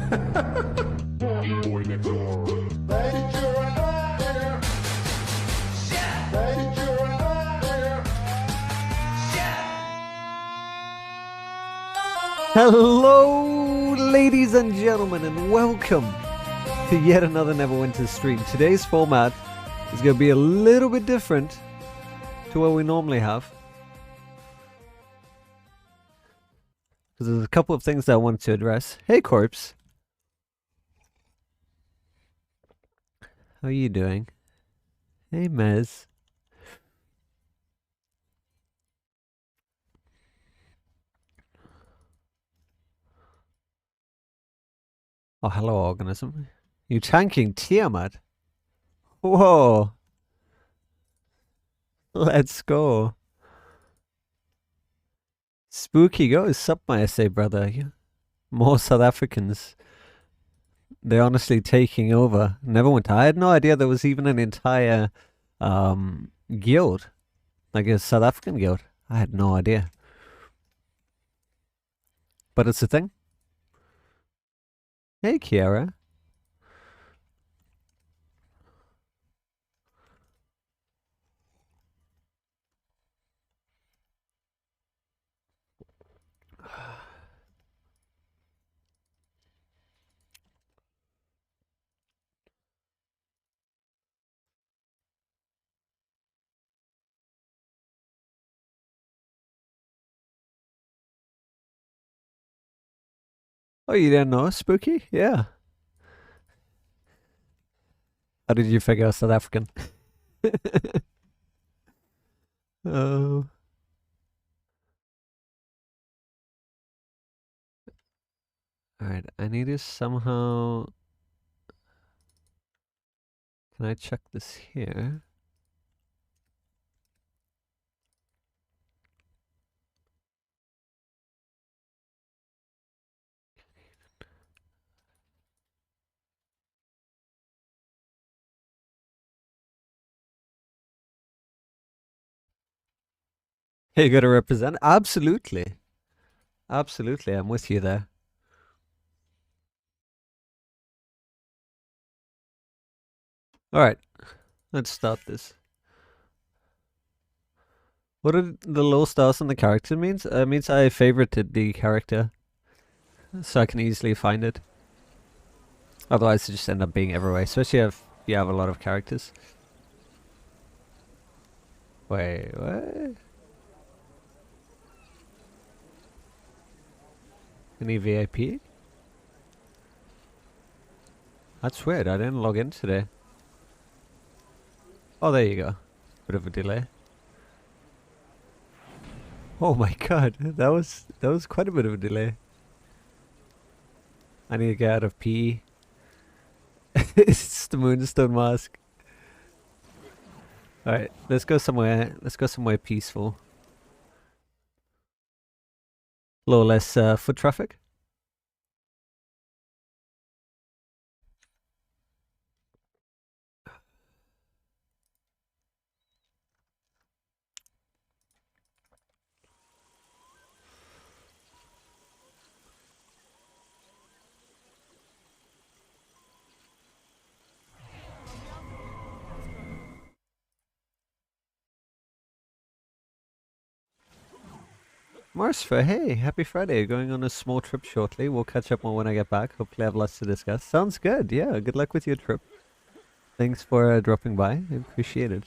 Boy next door. Hello, ladies and gentlemen, and welcome to yet another Neverwinter stream. Today's format is going to be a little bit different to what we normally have, because there's a couple of things that I wanted to address. Hey, Corpse. How are you doing? Hey, Mez. Oh, hello, organism. You tanking Tiamat? Whoa. Let's go. Spooky goes, sup, my SA brother. More South Africans. They're honestly taking over. Neverwinter. I had no idea there was even an entire guild. Like a South African guild. I had no idea. But it's a thing. Hey, Kiara. Oh, you didn't know? Spooky? Yeah. How did you figure out South African? Oh. Alright, I need to somehow... Can I check this here? Hey, you gotta represent? Absolutely. Absolutely, I'm with you there. Alright, let's start this. What are the low stars on the character means? It means I favorited the character, so I can easily find it. Otherwise, it just end up being everywhere, especially if you have a lot of characters. Wait, what? Any VIP? That's weird, I didn't log in today. Oh, there you go. Bit of a delay. Oh my god, that was quite a bit of a delay. I need to get out of P. It's the Moonstone Mask. Alright, let's go somewhere peaceful. A little less foot traffic. Marsfa, hey, happy Friday. Going on a small trip shortly. We'll catch up more when I get back. Hopefully I have lots to discuss. Sounds good. Yeah, good luck with your trip. Thanks for dropping by. I appreciate it.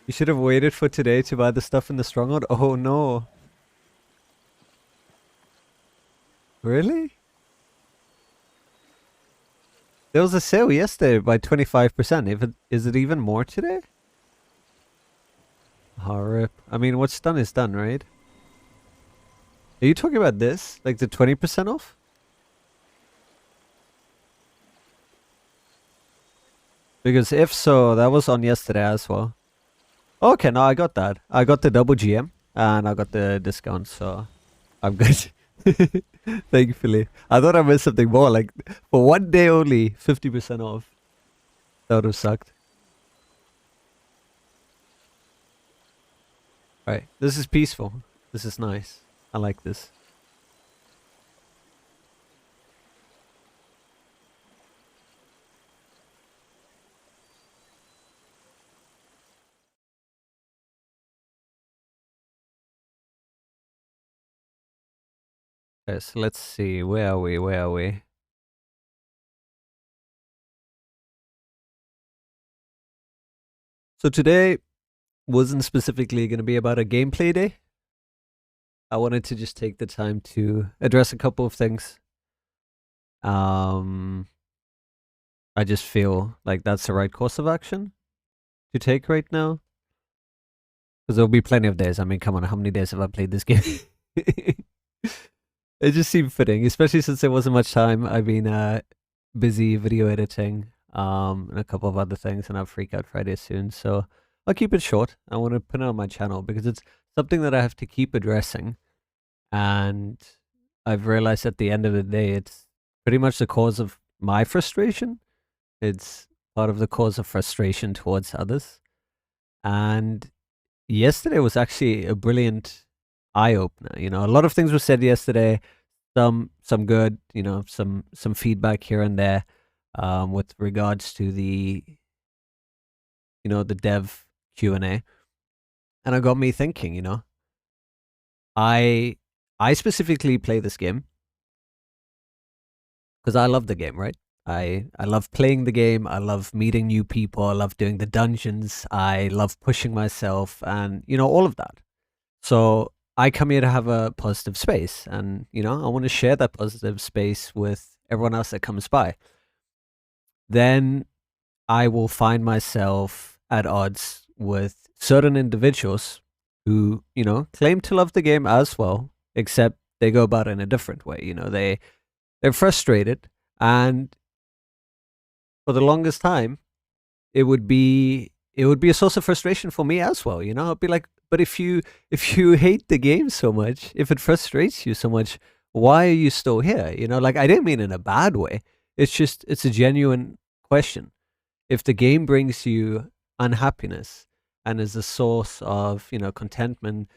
You should have waited for today to buy the stuff in the Stronghold. Oh no. Really? There was a sale yesterday by 25%. Is it even more today? Oh, rip. I mean, what's done is done, right? Are you talking about this? Like the 20% off? Because if so, that was on yesterday as well. Okay, no, I got that. I got the double GM and I got the discount, so I'm good. Thankfully. I thought I missed something more, like for one day only, 50% off. That would have sucked. Right. This is peaceful. This is nice. I like this. Okay, so let's see. Where are we? Where are we? So today wasn't specifically going to be about a gameplay day. I wanted to just take the time to address a couple of things. Um, I just feel like that's the right course of action to take right now. Because there'll be plenty of days. I mean, come on, how many days have I played this game? It just seemed fitting, especially since there wasn't much time. I've been busy video editing, and a couple of other things, and I have Freak Out Friday soon. So I'll keep it short. I want to put it on my channel because it's something that I have to keep addressing. And I've realized at the end of the day, it's pretty much the cause of my frustration. It's part of the cause of frustration towards others. And yesterday was actually a brilliant eye opener. You know, a lot of things were said yesterday. Some good. You know, some feedback here and there, with regards to the the dev Q&A, and it got me thinking. You know, I I specifically play this game because I love the game, right? I love playing the game. I love meeting new people. I love doing the dungeons. I love pushing myself, and all of that. So I come here to have a positive space, and I want to share that positive space with everyone else that comes by. Then I will find myself at odds with certain individuals who claim to love the game as well, except they go about it in a different way. They're frustrated, and for the longest time, it would be a source of frustration for me as well. I'd be like, but if you hate the game so much, if it frustrates you so much, why are you still here? Like, I didn't mean in a bad way. It's a genuine question. If the game brings you unhappiness and is a source of contentment,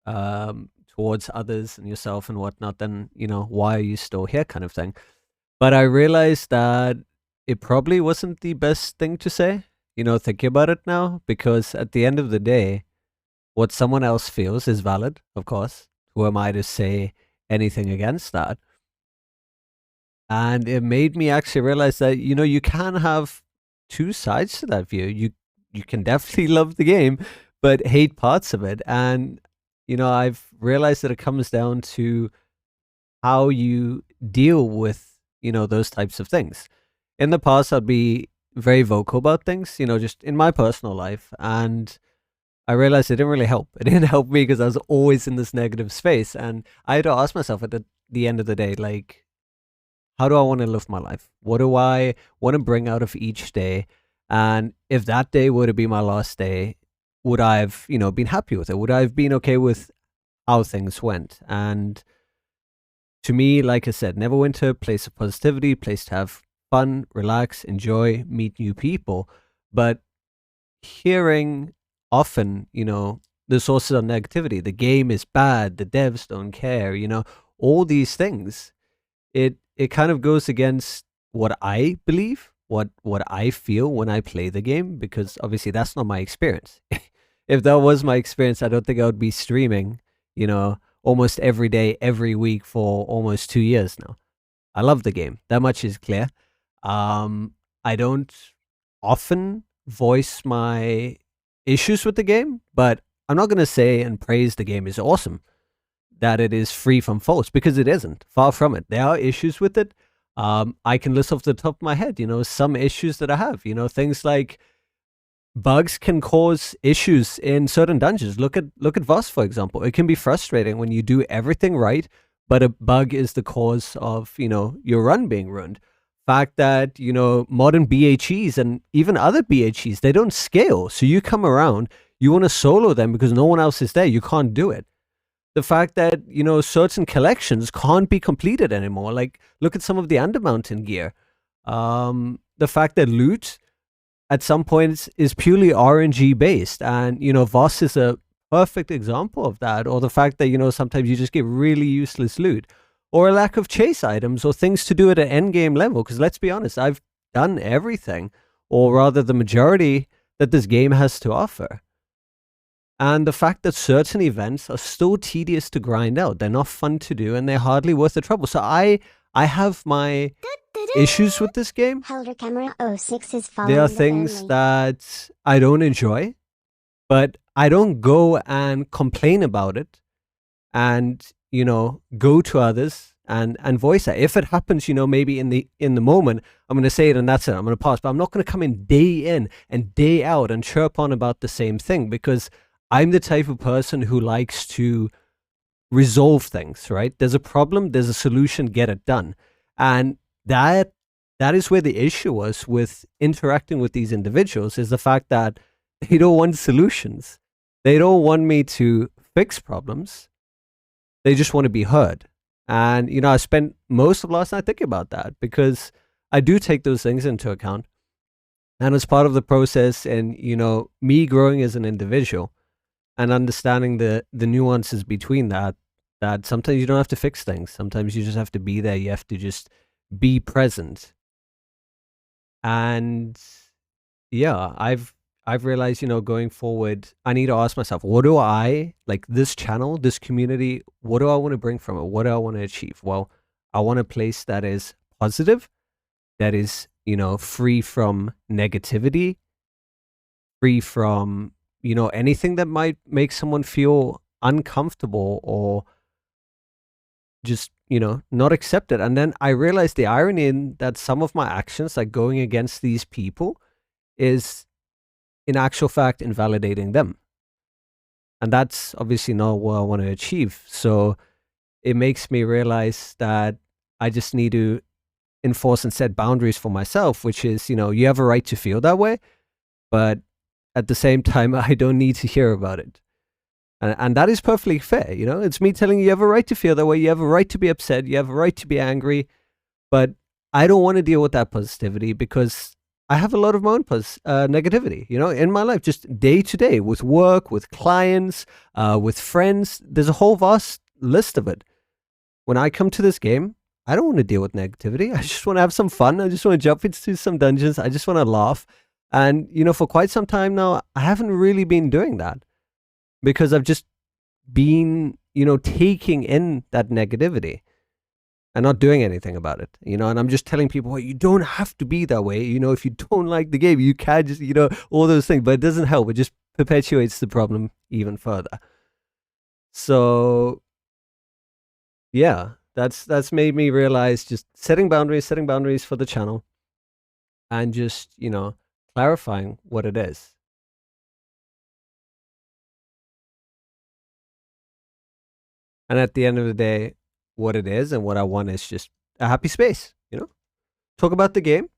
towards others and yourself and whatnot, then why are you still here, kind of thing. But I realized that it probably wasn't the best thing to say, thinking about it now, because at the end of the day, what someone else feels is valid, of course. Who am I to say anything against that? And it made me actually realize that, you can have two sides to that view. You can definitely love the game, but hate parts of it. And, I've realized that it comes down to how you deal with, those types of things. In the past, I'd be very vocal about things, just in my personal life. And I realized it didn't really help. It didn't help me because I was always in this negative space. And I had to ask myself at the end of the day, like, how do I want to live my life? What do I want to bring out of each day? And if that day were to be my last day, would I have, been happy with it? Would I have been okay with how things went? And to me, like I said, Neverwinter, place of positivity, place to have fun, relax, enjoy, meet new people. But hearing often, the sources of negativity, the game is bad, the devs don't care, all these things, it kind of goes against what I believe, what I feel when I play the game, because obviously that's not my experience. If that was my experience, I don't think I would be streaming, almost every day, every week for almost 2 years now. I love the game. That much is clear. I don't often voice my issues with the game, but I'm not going to say and praise the game is awesome, that it is free from faults, because it isn't. Far from it. There are issues with it. I can list off the top of my head, some issues that I have, things like bugs can cause issues in certain dungeons. Look at Voss, for example. It can be frustrating when you do everything right, but a bug is the cause of, your run being ruined. Fact that, modern BHEs and even other BHEs, they don't scale. So you come around, you want to solo them because no one else is there. You can't do it. The fact that, certain collections can't be completed anymore. Like, look at some of the Undermountain gear. The fact that loot at some points is purely RNG based. And, Voss is a perfect example of that. Or the fact that, you know, sometimes you just get really useless loot, or a lack of chase items or things to do at an end game level. Because let's be honest, I've done everything, or rather the majority that this game has to offer. And the fact that certain events are still tedious to grind out, they're not fun to do, and they're hardly worth the trouble. So I have my issues with this game. Helder Camera 06 is There are things that I don't enjoy, but I don't go and complain about it and, you know, go to others and voice that. If it happens, you know, maybe in the moment, I'm going to say it and that's it. I'm going to pass, but I'm not going to come in and day out and chirp on about the same thing, because I'm the type of person who likes to resolve things, right? There's a problem, there's a solution, get it done. And that is where the issue was with interacting with these individuals, is the fact that they don't want solutions. They don't want me to fix problems. They just want to be heard. And, you know, I spent most of last night thinking about that, because I do take those things into account. And as part of the process, and, you know, me growing as an individual and understanding the nuances between that sometimes you don't have to fix things. Sometimes you just have to be there. You have to just be present. And yeah, I've realized, you know, going forward, I need to ask myself, what do I, like this channel, this community, what do I want to bring from it? What do I want to achieve? Well, I want a place that is positive, that is, you know, free from negativity, free from, you know, anything that might make someone feel uncomfortable or just, you know, not accepted. And then I realized the irony in that some of my actions, like going against these people, is in actual fact invalidating them. And that's obviously not what I want to achieve. So it makes me realize that I just need to enforce and set boundaries for myself, which is, you know, you have a right to feel that way, but at the same time, I don't need to hear about it. And that is perfectly fair, you know? It's me telling you have a right to feel that way, you have a right to be upset, you have a right to be angry, but I don't want to deal with that positivity, because I have a lot of my own negativity, you know, in my life, just day to day, with work, with clients, with friends. There's a whole vast list of it. When I come to this game, I don't want to deal with negativity. I just want to have some fun. I just want to jump into some dungeons. I just want to laugh. And, you know, for quite some time now, I haven't really been doing that, because I've just been, you know, taking in that negativity and not doing anything about it, you know. And I'm just telling people, well, you don't have to be that way. You know, if you don't like the game, you can just, you know, all those things, but it doesn't help. It just perpetuates the problem even further. So yeah, that's made me realize just setting boundaries for the channel, and just, you know, clarifying what it is. And at the end of the day, what it is and what I want is just a happy space, you know? Talk about the game.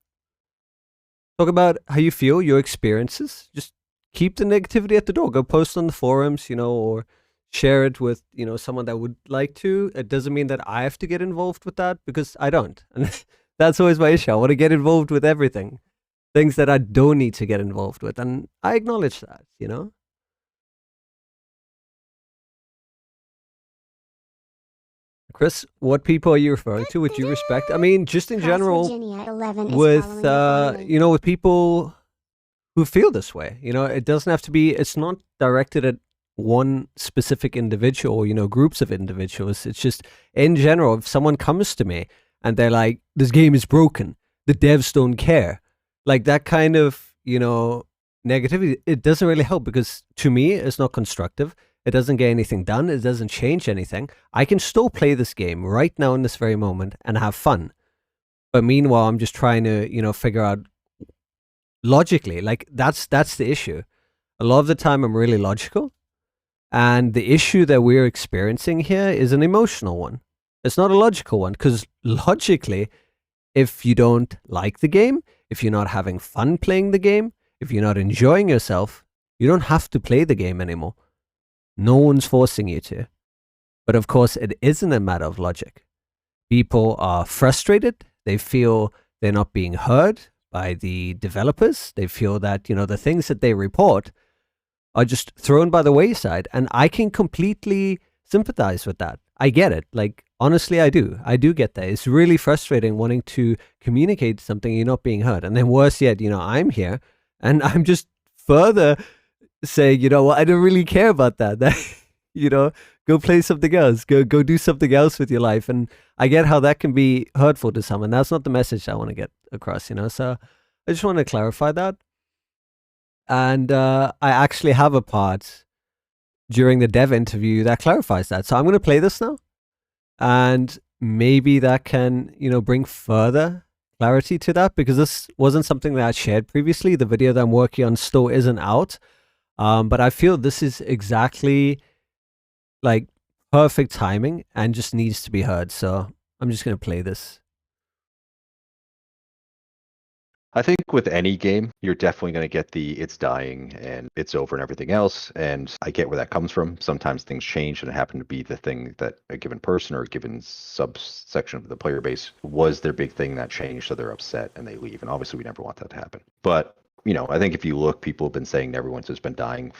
Talk about how you feel, your experiences. Just keep the negativity at the door. Go post on the forums, you know, or share it with, you know, someone that would like to. It doesn't mean that I have to get involved with that, because I don't. And that's always my issue. I want to get involved with everything. Things that I don't need to get involved with. And I acknowledge that, you know? Chris, what people are you referring to? With due respect, I mean, just in general, with you know, with people who feel this way. You know, it doesn't have to be. It's not directed at one specific individual, or, you know, groups of individuals. It's just in general. If someone comes to me and they're like, "This game is broken. The devs don't care," like that kind of, you know, negativity, it doesn't really help, because to me, it's not constructive. It doesn't get anything done. It doesn't change anything. I can still play this game right now in this very moment and have fun. But meanwhile, I'm just trying to, you know, figure out logically, like that's the issue. A lot of the time I'm really logical, and the issue that we're experiencing here is an emotional one. It's not a logical one, because logically, if you don't like the game, if you're not having fun playing the game, if you're not enjoying yourself, you don't have to play the game anymore. No one's forcing you to. But of course, it isn't a matter of logic. People are frustrated. They feel they're not being heard by the developers. They feel that, you know, the things that they report are just thrown by the wayside. And I can completely sympathize with that. I get it. Like, honestly, I do. I do get that. It's really frustrating wanting to communicate something, you're not being heard. And then worse yet, I'm here and I'm just further saying, well, I don't really care about that. That, go play something else. Go do something else with your life. And I get how that can be hurtful to someone. That's not the message I want to get across, So I just want to clarify that. And I actually have a part during the dev interview that clarifies that. So I'm going to play this now. And maybe that can, bring further clarity to that, because this wasn't something that I shared previously. The video that I'm working on still isn't out. But I feel this is exactly like perfect timing and just needs to be heard. So I'm just going to play this. I think with any game, you're definitely going to get the it's dying and it's over and everything else. And I get where that comes from. Sometimes things change and it happened to be the thing that a given person or a given subsection of the player base was their big thing that changed. So they're upset and they leave. And obviously, we never want that to happen. But I think if you look, people have been saying Neverwinter's been dying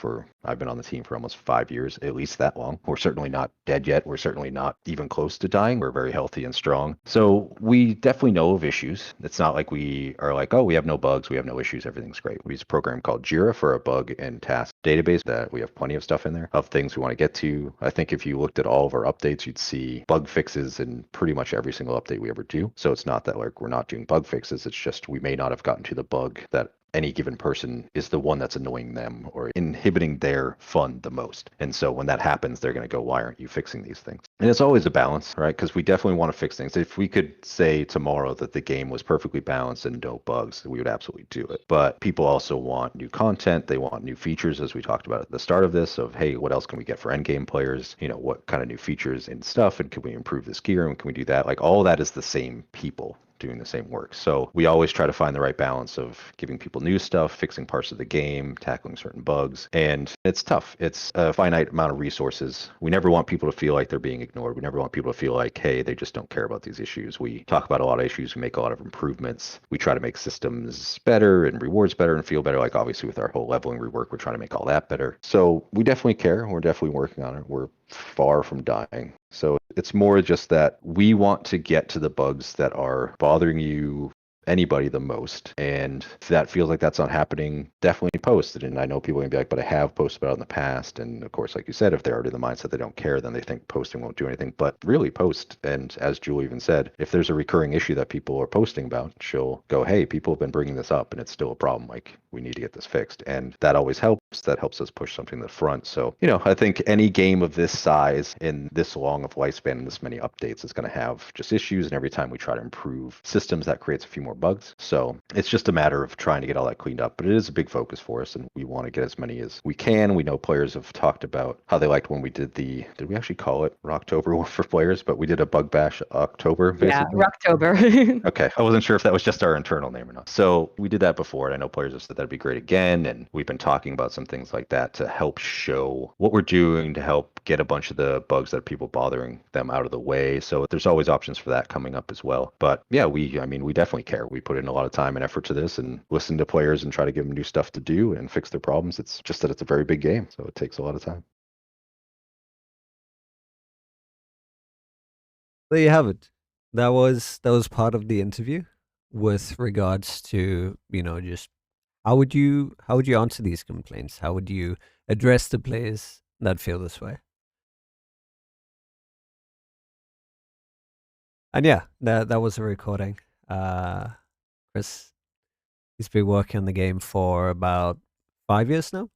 I've been on the team for almost 5 years, at least that long. We're certainly not dead yet. We're certainly not even close to dying. We're very healthy and strong. So we definitely know of issues. It's not like we are like, oh, we have no bugs, we have no issues, everything's great. We use a program called Jira for a bug and task database that we have plenty of stuff in there of things we want to get to. I think if you looked at all of our updates, you'd see bug fixes in pretty much every single update we ever do. So it's not that like we're not doing bug fixes. It's just we may not have gotten to the bug that any given person is the one that's annoying them or inhibiting their fun the most. And so when that happens, they're going to go, why aren't you fixing these things? And it's always a balance, right? Because we definitely want to fix things. If we could say tomorrow that the game was perfectly balanced and no bugs, we would absolutely do it. But people also want new content. They want new features, as we talked about at the start of this, of, hey, what else can we get for endgame players? What kind of new features and stuff? And can we improve this gear? And can we do that? Like all that is the same people doing the same work. So we always try to find the right balance of giving people new stuff, fixing parts of the game, tackling certain bugs. And it's tough. It's a finite amount of resources. We never want people to feel like they're being ignored. We never want people to feel like, hey, they just don't care about these issues. We talk about a lot of issues. We make a lot of improvements. We try to make systems better and rewards better and feel better. Like obviously with our whole leveling rework, we're trying to make all that better. So we definitely care. We're definitely working on it. We're far from dying. So it's more just that we want to get to the bugs that are bothering you, anybody, the most. And if that feels like that's not happening, definitely post it. And I know people are going to be like, but I have posted about it in the past. And of course, like you said, if they're already in the mindset they don't care, then they think posting won't do anything. But really post. And as Julie even said, if there's a recurring issue that people are posting about, she'll go, hey, people have been bringing this up and it's still a problem. Like, we need to get this fixed. And that always helps. That helps us push something to the front. So, I think any game of this size in this long of lifespan and this many updates is going to have just issues. And every time we try to improve systems, that creates a few more bugs. So it's just a matter of trying to get all that cleaned up. But it is a big focus for us, and we want to get as many as we can. We know players have talked about how they liked when we did did we actually call it Rocktober for players? But we did a bug bash October, basically. Yeah, Rocktober. Okay, I wasn't sure if that was just our internal name or not. So we did that before, and I know players have said that'd be great again. And we've been talking about some things like that to help show what we're doing to help get a bunch of the bugs that are people bothering them out of the way. So there's always options for that coming up as well. But yeah, we definitely care. We put in a lot of time and effort to this and listen to players and try to give them new stuff to do and fix their problems. It's just that it's a very big game, so it takes a lot of time. There you have it. That was part of the interview with regards to, just how would you answer these complaints? How would you address the players that feel this way? And yeah, that was a recording. Chris, he's been working on the game for about 5 years now.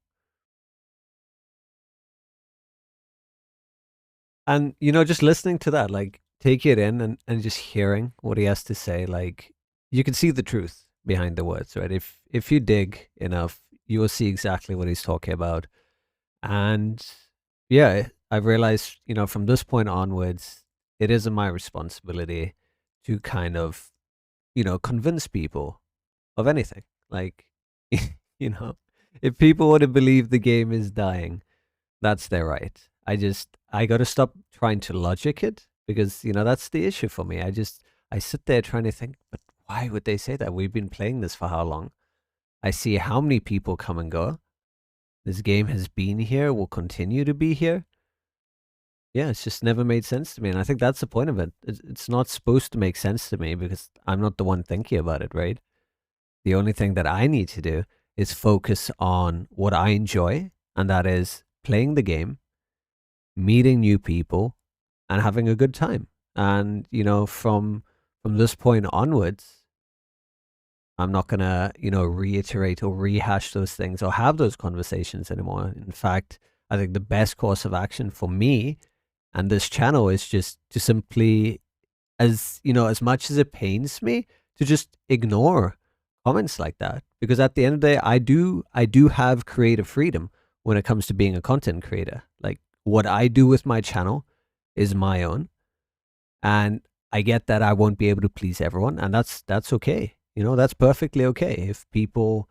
And, just listening to that, like, take it in and just hearing what he has to say, like, you can see the truth behind the words, right? If you dig enough, you will see exactly what he's talking about. And yeah, I've realized, from this point onwards, it isn't my responsibility to kind of, convince people of anything. Like, if people want to believe the game is dying, that's their right. I got to stop trying to logic it, because, that's the issue for me. I sit there trying to think, but why would they say that? We've been playing this for how long? I see how many people come and go. This game has been here, will continue to be here. Yeah, it's just never made sense to me. And I think that's the point of it. It's not supposed to make sense to me because I'm not the one thinking about it, right? The only thing that I need to do is focus on what I enjoy, and that is playing the game, meeting new people, and having a good time. And, from this point onwards, I'm not going to, reiterate or rehash those things or have those conversations anymore. In fact, I think the best course of action for me and this channel is just to simply, as much as it pains me, to just ignore comments like that. Because at the end of the day, I do have creative freedom when it comes to being a content creator. Like, what I do with my channel is my own. And I get that I won't be able to please everyone, and that's okay. That's perfectly okay. If people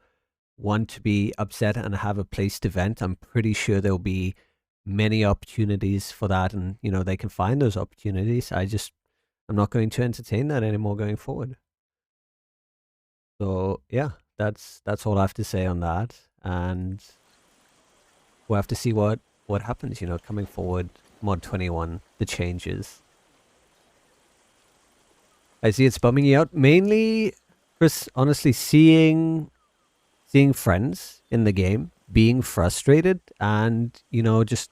want to be upset and have a place to vent, I'm pretty sure there'll be many opportunities for that, and they can find those opportunities. I'm not going to entertain that anymore going forward. So yeah, that's all I have to say on that, and we'll have to see what happens, coming forward. Mod 21, the changes. I see it's bumming you out. Mainly, Chris, honestly, seeing friends in the game being frustrated and, just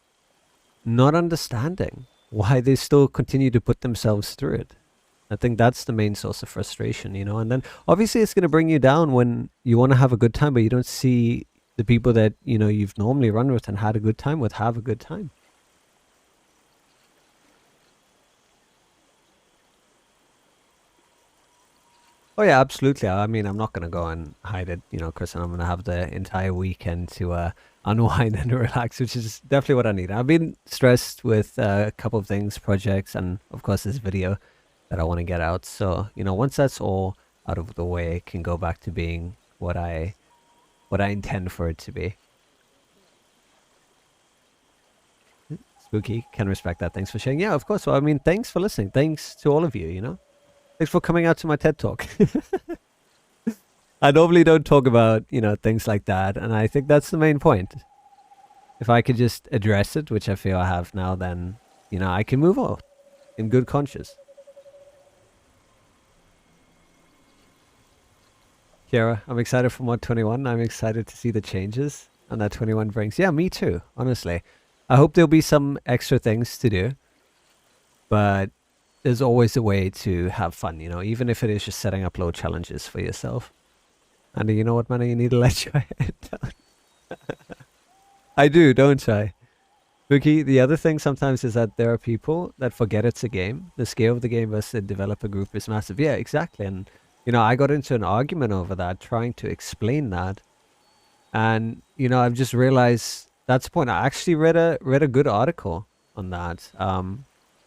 not understanding why they still continue to put themselves through it. I think that's the main source of frustration, and then obviously it's going to bring you down when you want to have a good time, but you don't see the people that, you've normally run with and had a good time with have a good time. Oh yeah, absolutely. I mean, I'm not going to go and hide it, Chris, and I'm going to have the entire weekend to unwind and relax, which is definitely what I need. I've been stressed with a couple of things, projects, and of course this video that I want to get out. So, once that's all out of the way, it can go back to being what I intend for it to be. Spooky, can respect that. Thanks for sharing. Yeah, of course. Well, I mean, thanks for listening. Thanks to all of you, Thanks for coming out to my TED Talk. I normally don't talk about, things like that, and I think that's the main point. If I could just address it, which I feel I have now, then, I can move on in good conscience. Kiara, I'm excited for Mod 21. I'm excited to see the changes and that 21 brings. Yeah, me too, honestly. I hope there'll be some extra things to do, but there's always a way to have fun, even if it is just setting up low challenges for yourself. And you know what, man? You need to let your head down. I do, don't I? Spooky, the other thing sometimes is that there are people that forget it's a game. The scale of the game versus the developer group is massive. Yeah, exactly. And, I got into an argument over that, trying to explain that. And, I've just realized that's the point. I actually read a good article on that.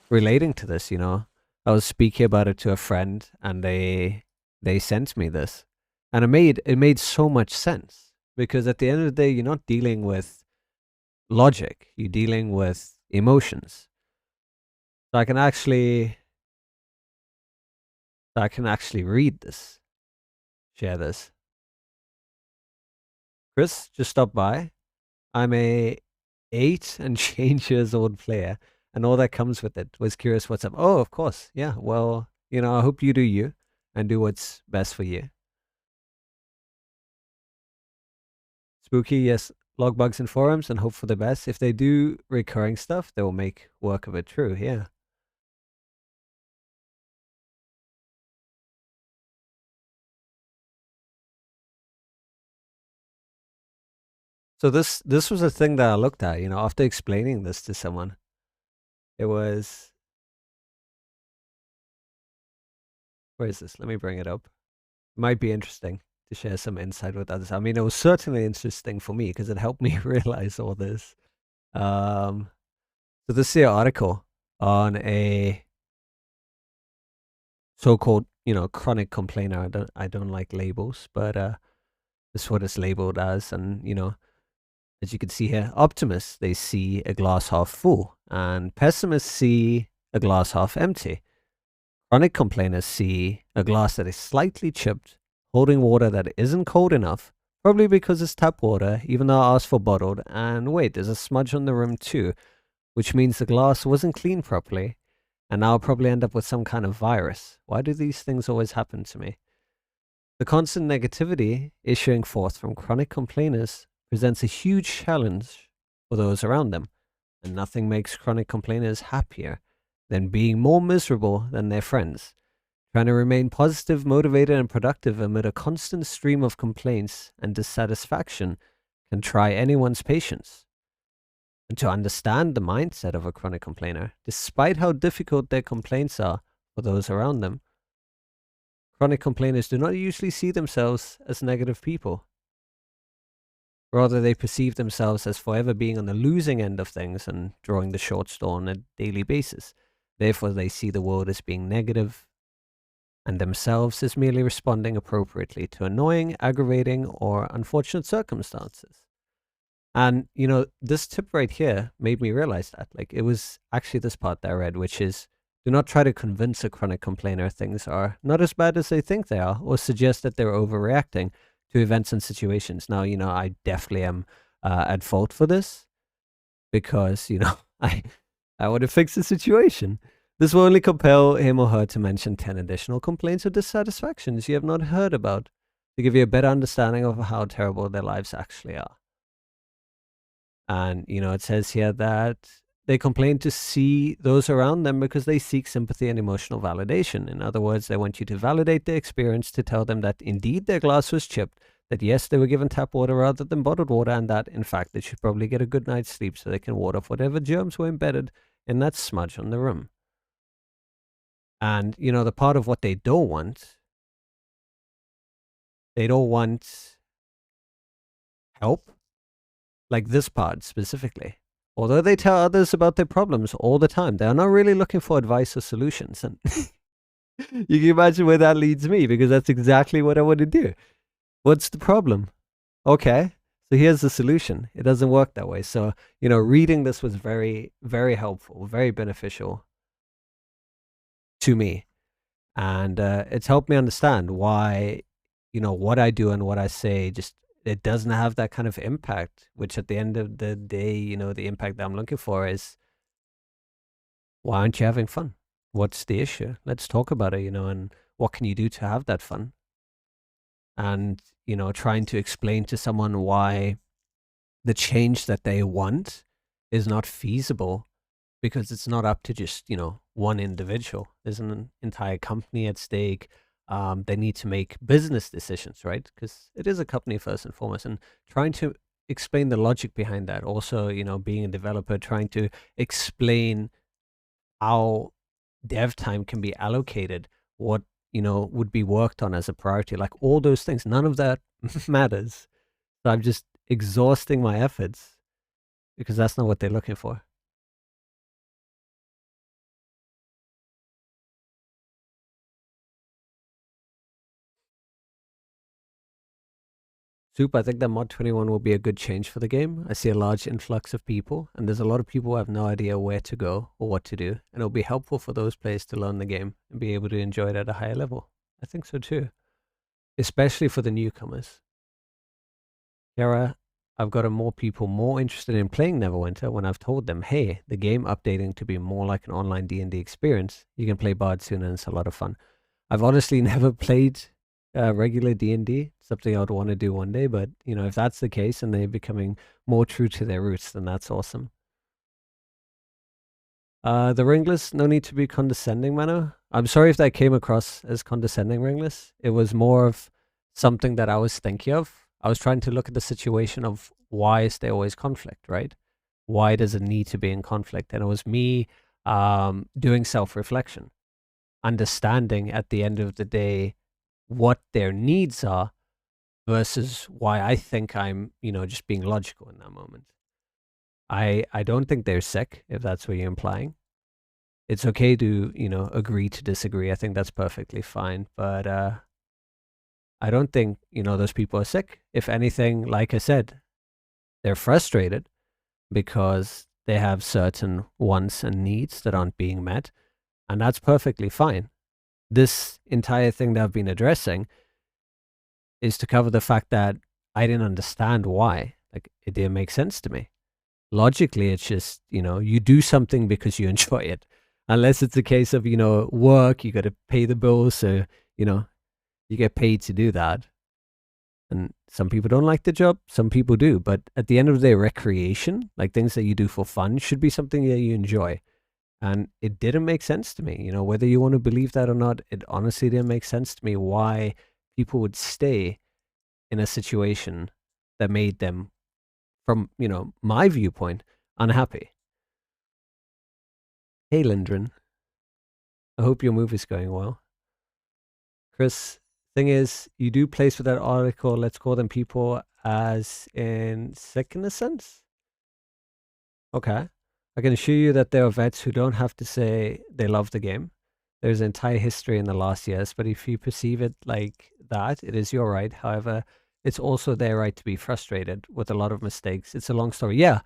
Relating to this, I was speaking about it to a friend, and they sent me this, and it made so much sense, because at the end of the day, you're not dealing with logic, you're dealing with emotions. So I can actually read this, share this. Chris, just stop by. I'm a 8 and change years old player, and all that comes with it. Was curious what's up. Oh, of course. Yeah, well, I hope you do you and do what's best for you. Spooky, yes, log bugs in forums and hope for the best. If they do recurring stuff, they will make work of it. True, yeah. So this was a thing that I looked at, after explaining this to someone. It was, where is this? Let me bring it up. It might be interesting to share some insight with others. I mean, it was certainly interesting for me because it helped me realize all this. So this is an article on a so-called, chronic complainer. I don't like labels, but this is what it's labeled as. And, as you can see here, optimists, they see a glass half full, and pessimists see a glass half empty. Chronic complainers see a glass that is slightly chipped, holding water that isn't cold enough Probably because it's tap water, even though I asked for bottled. And wait, there's a smudge on the rim too, which means the glass wasn't cleaned properly. And now I'll probably end up with some kind of virus. Why do these things always happen to me? The constant negativity issuing forth from chronic complainers presents a huge challenge for those around them, and nothing makes chronic complainers happier than being more miserable than their friends. Trying to remain positive, motivated, and productive amid a constant stream of complaints and dissatisfaction can try anyone's patience. And to understand the mindset of a chronic complainer, despite how difficult their complaints are for those around them, chronic complainers do not usually see themselves as negative people. Rather, they perceive themselves as forever being on the losing end of things and drawing the short straw on a daily basis. Therefore, they see the world as being negative and themselves as merely responding appropriately to annoying, aggravating, or unfortunate circumstances. And, you know, this tip right here made me realize that. Like, it was actually this part that I read, which is, do not try to convince a chronic complainer things are not as bad as they think they are, or suggest that they're overreacting to events and situations. Now, you know, I definitely am at fault for this because, you know, I want to fix the situation. This will only compel him or her to mention 10 additional complaints or dissatisfactions you have not heard about to give you a better understanding of how terrible their lives actually are. And, you know, it says here that they complain to see those around them because they seek sympathy and emotional validation. In other words, they want you to validate their experience, to tell them that indeed their glass was chipped, that yes, they were given tap water rather than bottled water, and that, in fact, they should probably get a good night's sleep so they can ward off whatever germs were embedded in that smudge on the room. And, you know, the part of what they don't want help, like this part specifically. Although they tell others about their problems all the time, they are not really looking for advice or solutions. And you can imagine where that leads me, because that's exactly what I want to do. What's the problem? Okay, so here's the solution. It doesn't work that way. So, you know, reading this was very, very helpful, very beneficial to me. And it's helped me understand why, you know, what I do and what I say just, it doesn't have that kind of impact, which at the end of the day, you know, the impact that I'm looking for is, why aren't you having fun? What's the issue? Let's talk about it, you know, and what can you do to have that fun? And, you know, trying to explain to someone why the change that they want is not feasible, because it's not up to just, you know, one individual. There's an entire company at stake. They need to make business decisions, right? Because it is a company first and foremost, and trying to explain the logic behind that. Also, you know, being a developer, trying to explain how dev time can be allocated, what, you know, would be worked on as a priority, like all those things. None of that matters. So I'm just exhausting my efforts because that's not what they're looking for. Soup, I think that Mod 21 will be a good change for the game. I see a large influx of people, and there's a lot of people who have no idea where to go or what to do, and it'll be helpful for those players to learn the game and be able to enjoy it at a higher level. I think so too, especially for the newcomers. Kara, I've gotten more people more interested in playing Neverwinter when I've told them, hey, the game updating to be more like an online D&D experience. You can play Bard soon and it's a lot of fun. I've honestly never played regular D&D, something I would want to do one day, but, you know, if that's the case and they're becoming more true to their roots, then that's awesome. The Ringless, no need to be condescending, Mano. I'm sorry if that came across as condescending, Ringless. It was more of something that I was thinking of. I was trying to look at the situation of, why is there always conflict, right? Why does it need to be in conflict? And it was me doing self-reflection, understanding at the end of the day what their needs are versus why I think I'm, you know, just being logical in that moment. I don't think they're sick, if that's what you're implying. It's okay to, you know, agree to disagree. I think that's perfectly fine. But I don't think, you know, those people are sick. If anything, like I said, they're frustrated because they have certain wants and needs that aren't being met. And that's perfectly fine. This entire thing that I've been addressing is to cover the fact that I didn't understand why. Like, it didn't make sense to me. Logically, it's just, you do something because you enjoy it. Unless it's a case of, work, you got to pay the bills, so, you get paid to do that. And some people don't like the job, some people do. But at the end of the day, recreation, like things that you do for fun, should be something that you enjoy. And it didn't make sense to me, whether you want to believe that or not, it honestly didn't make sense to me why people would stay in a situation that made them, from, my viewpoint, unhappy. Hey, Lindren. I hope your move is going well. Chris, thing is, you do place with that article, let's call them people as in sick in a sense? Okay. I can assure you that there are vets who don't have to say they love the game. There's an entire history in the last years, but if you perceive it like that, it is your right. However, it's also their right to be frustrated with a lot of mistakes. It's a long story. Yeah,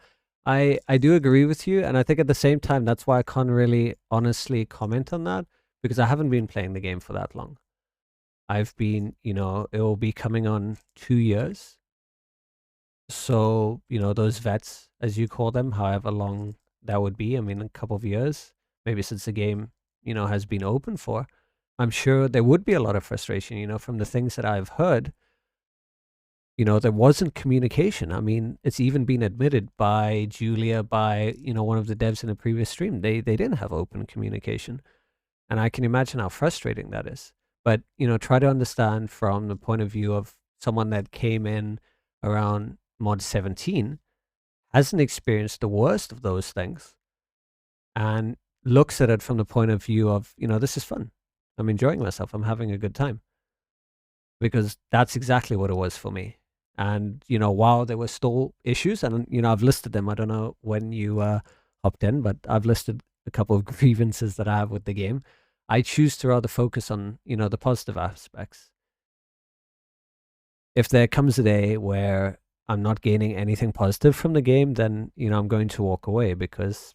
I do agree with you, and I think at the same time, that's why I can't really honestly comment on that, because I haven't been playing the game for that long. I've been, it will be coming on 2 years. So, those vets, as you call them, however long that would be, I mean, a couple of years, maybe since the game, has been open for, I'm sure there would be a lot of frustration, from the things that I've heard. There wasn't communication. I mean, it's even been admitted by Julia, by, one of the devs in a previous stream. They didn't have open communication. And I can imagine how frustrating that is. But, try to understand from the point of view of someone that came in around mod 17, hasn't experienced the worst of those things, and looks at it from the point of view of, this is fun. I'm enjoying myself. I'm having a good time. Because that's exactly what it was for me. And, while there were still issues, and, I've listed them, I don't know when you hopped in, but I've listed a couple of grievances that I have with the game. I choose to rather focus on, the positive aspects. If there comes a day where I'm not gaining anything positive from the game, then, I'm going to walk away, because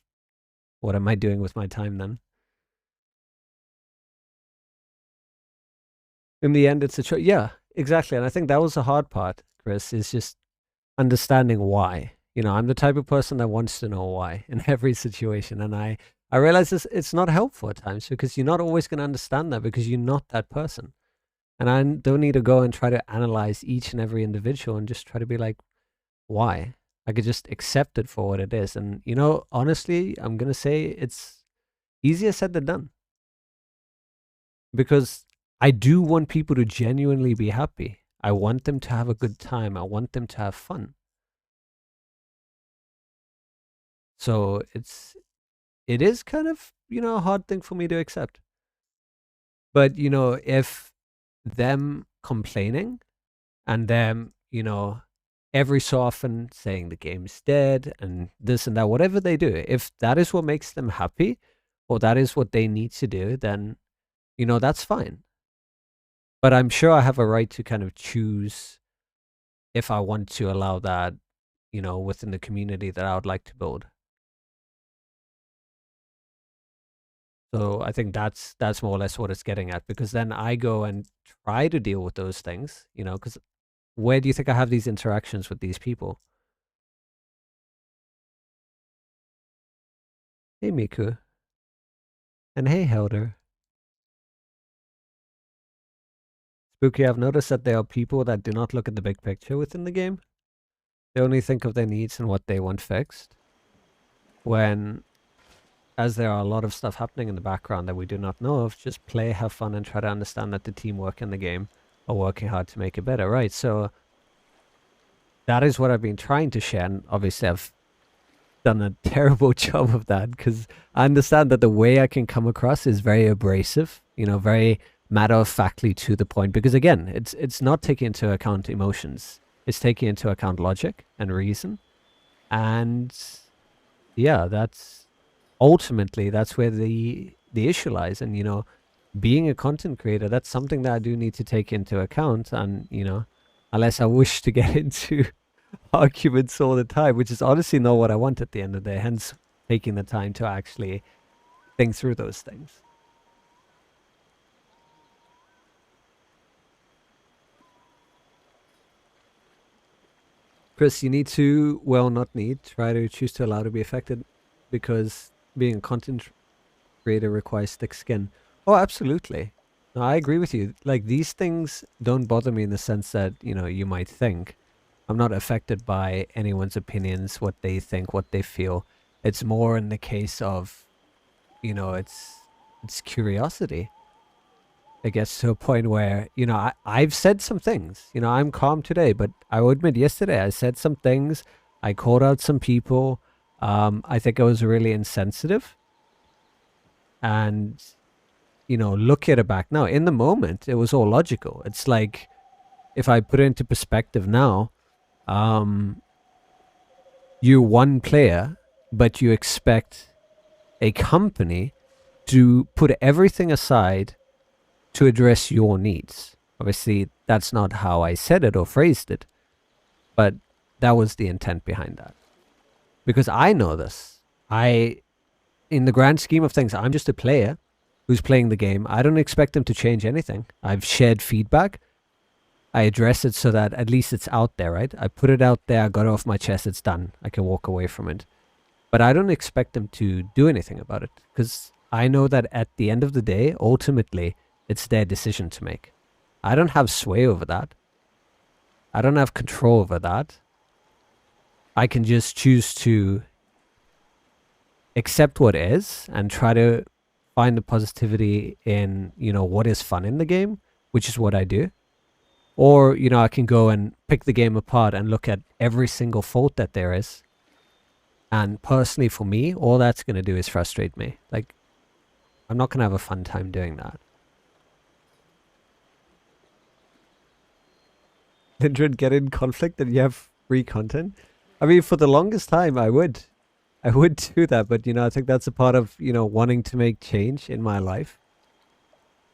what am I doing with my time then? In the end, it's a choice. Yeah, exactly. And I think that was the hard part, Chris, is just understanding why. I'm the type of person that wants to know why in every situation. And I realize it's not helpful at times, because you're not always going to understand that, because you're not that person. And I don't need to go and try to analyze each and every individual and just try to be like, why? I could just accept it for what it is. And, honestly, I'm going to say it's easier said than done, because I do want people to genuinely be happy. I want them to have a good time. I want them to have fun. So it is kind of, a hard thing for me to accept. But, if them complaining and them, every so often saying the game's dead and this and that, whatever they do, if that is what makes them happy, or that is what they need to do, then, that's fine. But I'm sure I have a right to kind of choose if I want to allow that, within the community that I would like to build. So I think that's more or less what it's getting at, because then I go and try to deal with those things, because where do you think I have these interactions with these people? Hey, Miku. And hey, Helder. Spooky, I've noticed that there are people that do not look at the big picture within the game. They only think of their needs and what they want fixed. When, as there are a lot of stuff happening in the background that we do not know of, just play, have fun, and try to understand that the teamwork in the game are working hard to make it better, right? So that is what I've been trying to share, and obviously I've done a terrible job of that, because I understand that the way I can come across is very abrasive, very matter-of-factly to the point, because again, it's not taking into account emotions. It's taking into account logic and reason. And yeah, that's ultimately, that's where the issue lies. And, being a content creator, that's something that I do need to take into account. And, unless I wish to get into arguments all the time, which is honestly not what I want at the end of the day, hence taking the time to actually think through those things. Chris, you need to, well, not need, try to choose to allow to be affected, because being a content creator requires thick skin. Oh, absolutely. No, I agree with you. Like, these things don't bother me in the sense that, you might think. I'm not affected by anyone's opinions, what they think, what they feel. It's more in the case of, it's curiosity. It gets to a point where, I've said some things. I'm calm today, but I will admit yesterday I said some things. I called out some people. I think I was really insensitive. And, look at it back now. In the moment, it was all logical. It's like, if I put it into perspective now, you're one player, but you expect a company to put everything aside to address your needs. Obviously, that's not how I said it or phrased it, but that was the intent behind that. Because I know this. In the grand scheme of things, I'm just a player who's playing the game. I don't expect them to change anything. I've shared feedback. I address it so that at least it's out there, right? I put it out there, I got it off my chest, it's done. I can walk away from it. But I don't expect them to do anything about it, because I know that at the end of the day, ultimately, it's their decision to make. I don't have sway over that. I don't have control over that. I can just choose to accept what is and try to find the positivity in, what is fun in the game, which is what I do. Or, I can go and pick the game apart and look at every single fault that there is. And personally, for me, all that's going to do is frustrate me. Like, I'm not going to have a fun time doing that. Lindred, get in conflict and you have free content? I mean, for the longest time, I would do that. But, I think that's a part of, wanting to make change in my life.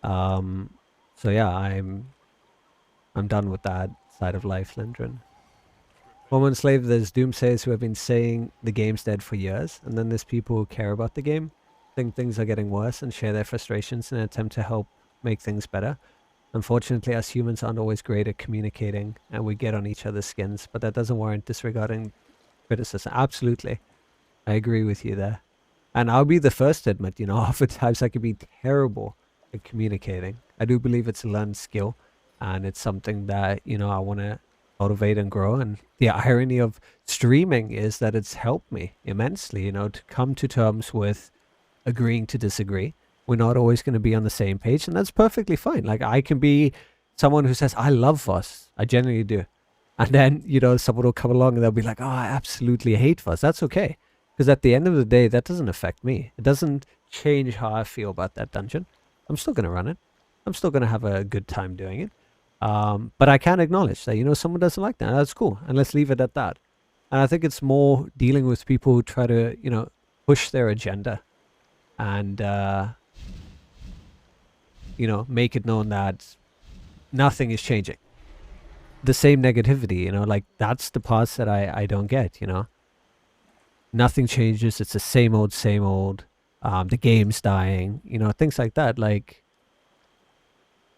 So yeah, I'm done with that side of life, Lindren. Woman Slave, there's doomsayers who have been saying the game's dead for years, and then there's people who care about the game, think things are getting worse, and share their frustrations in an attempt to help make things better. Unfortunately, us humans aren't always great at communicating, and we get on each other's skins, but that doesn't warrant disregarding criticism. Absolutely. I agree with you there. And I'll be the first to admit, oftentimes I can be terrible at communicating. I do believe it's a learned skill. And it's something that, I want to cultivate and grow. And the irony of streaming is that it's helped me immensely, to come to terms with agreeing to disagree. We're not always going to be on the same page, and that's perfectly fine. Like, I can be someone who says, I love Voss. I genuinely do. And then, someone will come along and they'll be like, oh, I absolutely hate Voss. That's okay. Because at the end of the day, that doesn't affect me. It doesn't change how I feel about that dungeon. I'm still going to run it. I'm still going to have a good time doing it. But I can acknowledge that, someone doesn't like that. That's cool. And let's leave it at that. And I think it's more dealing with people who try to, push their agenda and, make it known that nothing is changing. The same negativity, like that's the parts that I don't get, Nothing changes. It's the same old, same old. The game's dying, things like that. Like,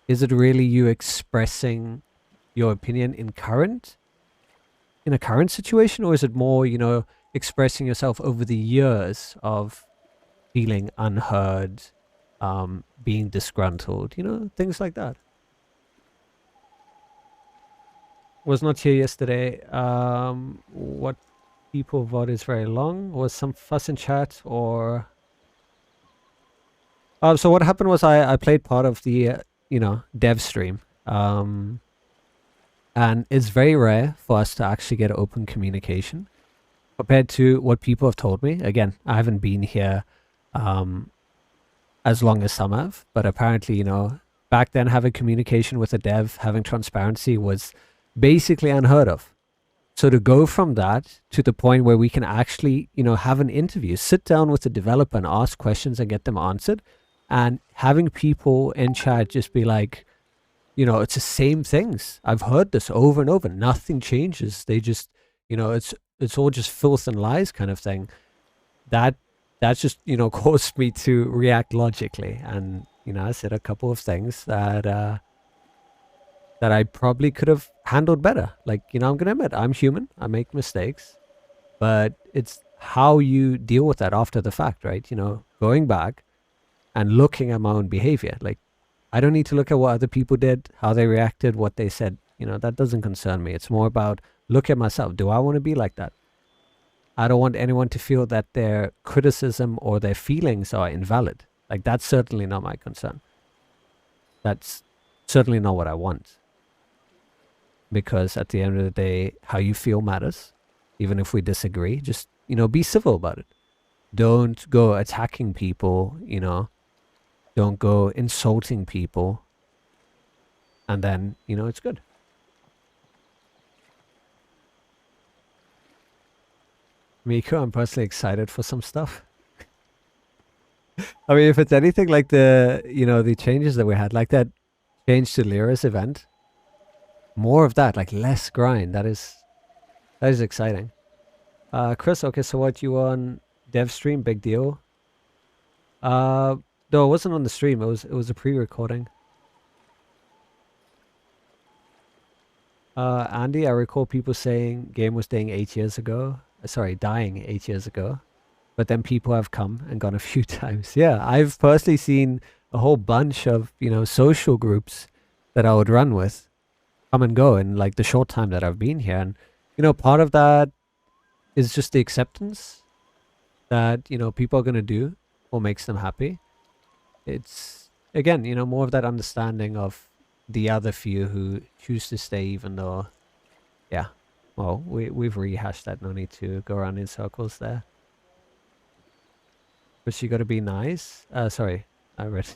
is it really you expressing your opinion in a current situation, or is it more, expressing yourself over the years of feeling unheard, being disgruntled, things like that? Was not here yesterday. What people vote is very long. Was some fuss in chat or? So what happened was I played part of the dev stream. And it's very rare for us to actually get open communication compared to what people have told me. Again, I haven't been here as long as some have, but apparently, back then having communication with a dev, having transparency was basically unheard of. So to go from that to the point where we can actually, have an interview, sit down with the developer and ask questions and get them answered, and having people in chat just be like, it's the same things. I've heard this over and over. Nothing changes. They just, it's all just filth and lies kind of thing. That's just, caused me to react logically. And, I said a couple of things that that I probably could have handled better. Like, you know, I'm going to admit, I'm human. I make mistakes. But it's how you deal with that after the fact, right? You know, going back and looking at my own behavior. Like, I don't need to look at what other people did, how they reacted, what they said. You know, that doesn't concern me. It's more about look at myself. Do I want to be like that? I don't want anyone to feel that their criticism or their feelings are invalid. Like, that's certainly not my concern. That's certainly not what I want. Because at the end of the day, how you feel matters. Even if we disagree, just, you know, be civil about it. Don't go attacking people, you know. Don't go insulting people. And then, you know, it's good. Miko, I'm personally excited for some stuff. I mean, if it's anything like the, you know, the changes that we had, like that change to Lyra's event, more of that, like less grind. That is exciting. Chris, okay, so what, you on dev stream? Big deal. No, it wasn't on the stream. It was a pre-recording. Andy, I recall people saying game was dying 8 years ago. Dying 8 years ago. But then people have come and gone a few times. Yeah, I've personally seen a whole bunch of, you know, social groups that I would run with come and go in like the short time that I've been here. And, you know, part of that is just the acceptance that, you know, people are going to do what makes them happy. It's, again, you know, more of that understanding of the other few who choose to stay even though, yeah, well, we've rehashed that. No need to go around in circles there. But you got to be nice. Sorry, I read.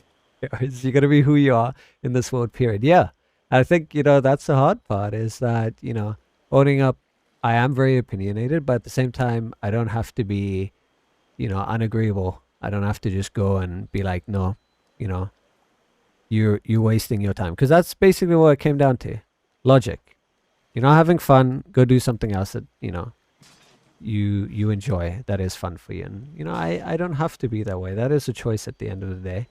You got to be who you are in this world, period. Yeah. I think, you know, that's the hard part is that, you know, owning up, I am very opinionated, but at the same time, I don't have to be, you know, unagreeable. I don't have to just go and be like, no, you know, you're wasting your time. Because that's basically what it came down to. Logic. You're not having fun, go do something else that, you know, you enjoy, that is fun for you. And, you know, I don't have to be that way. That is a choice at the end of the day.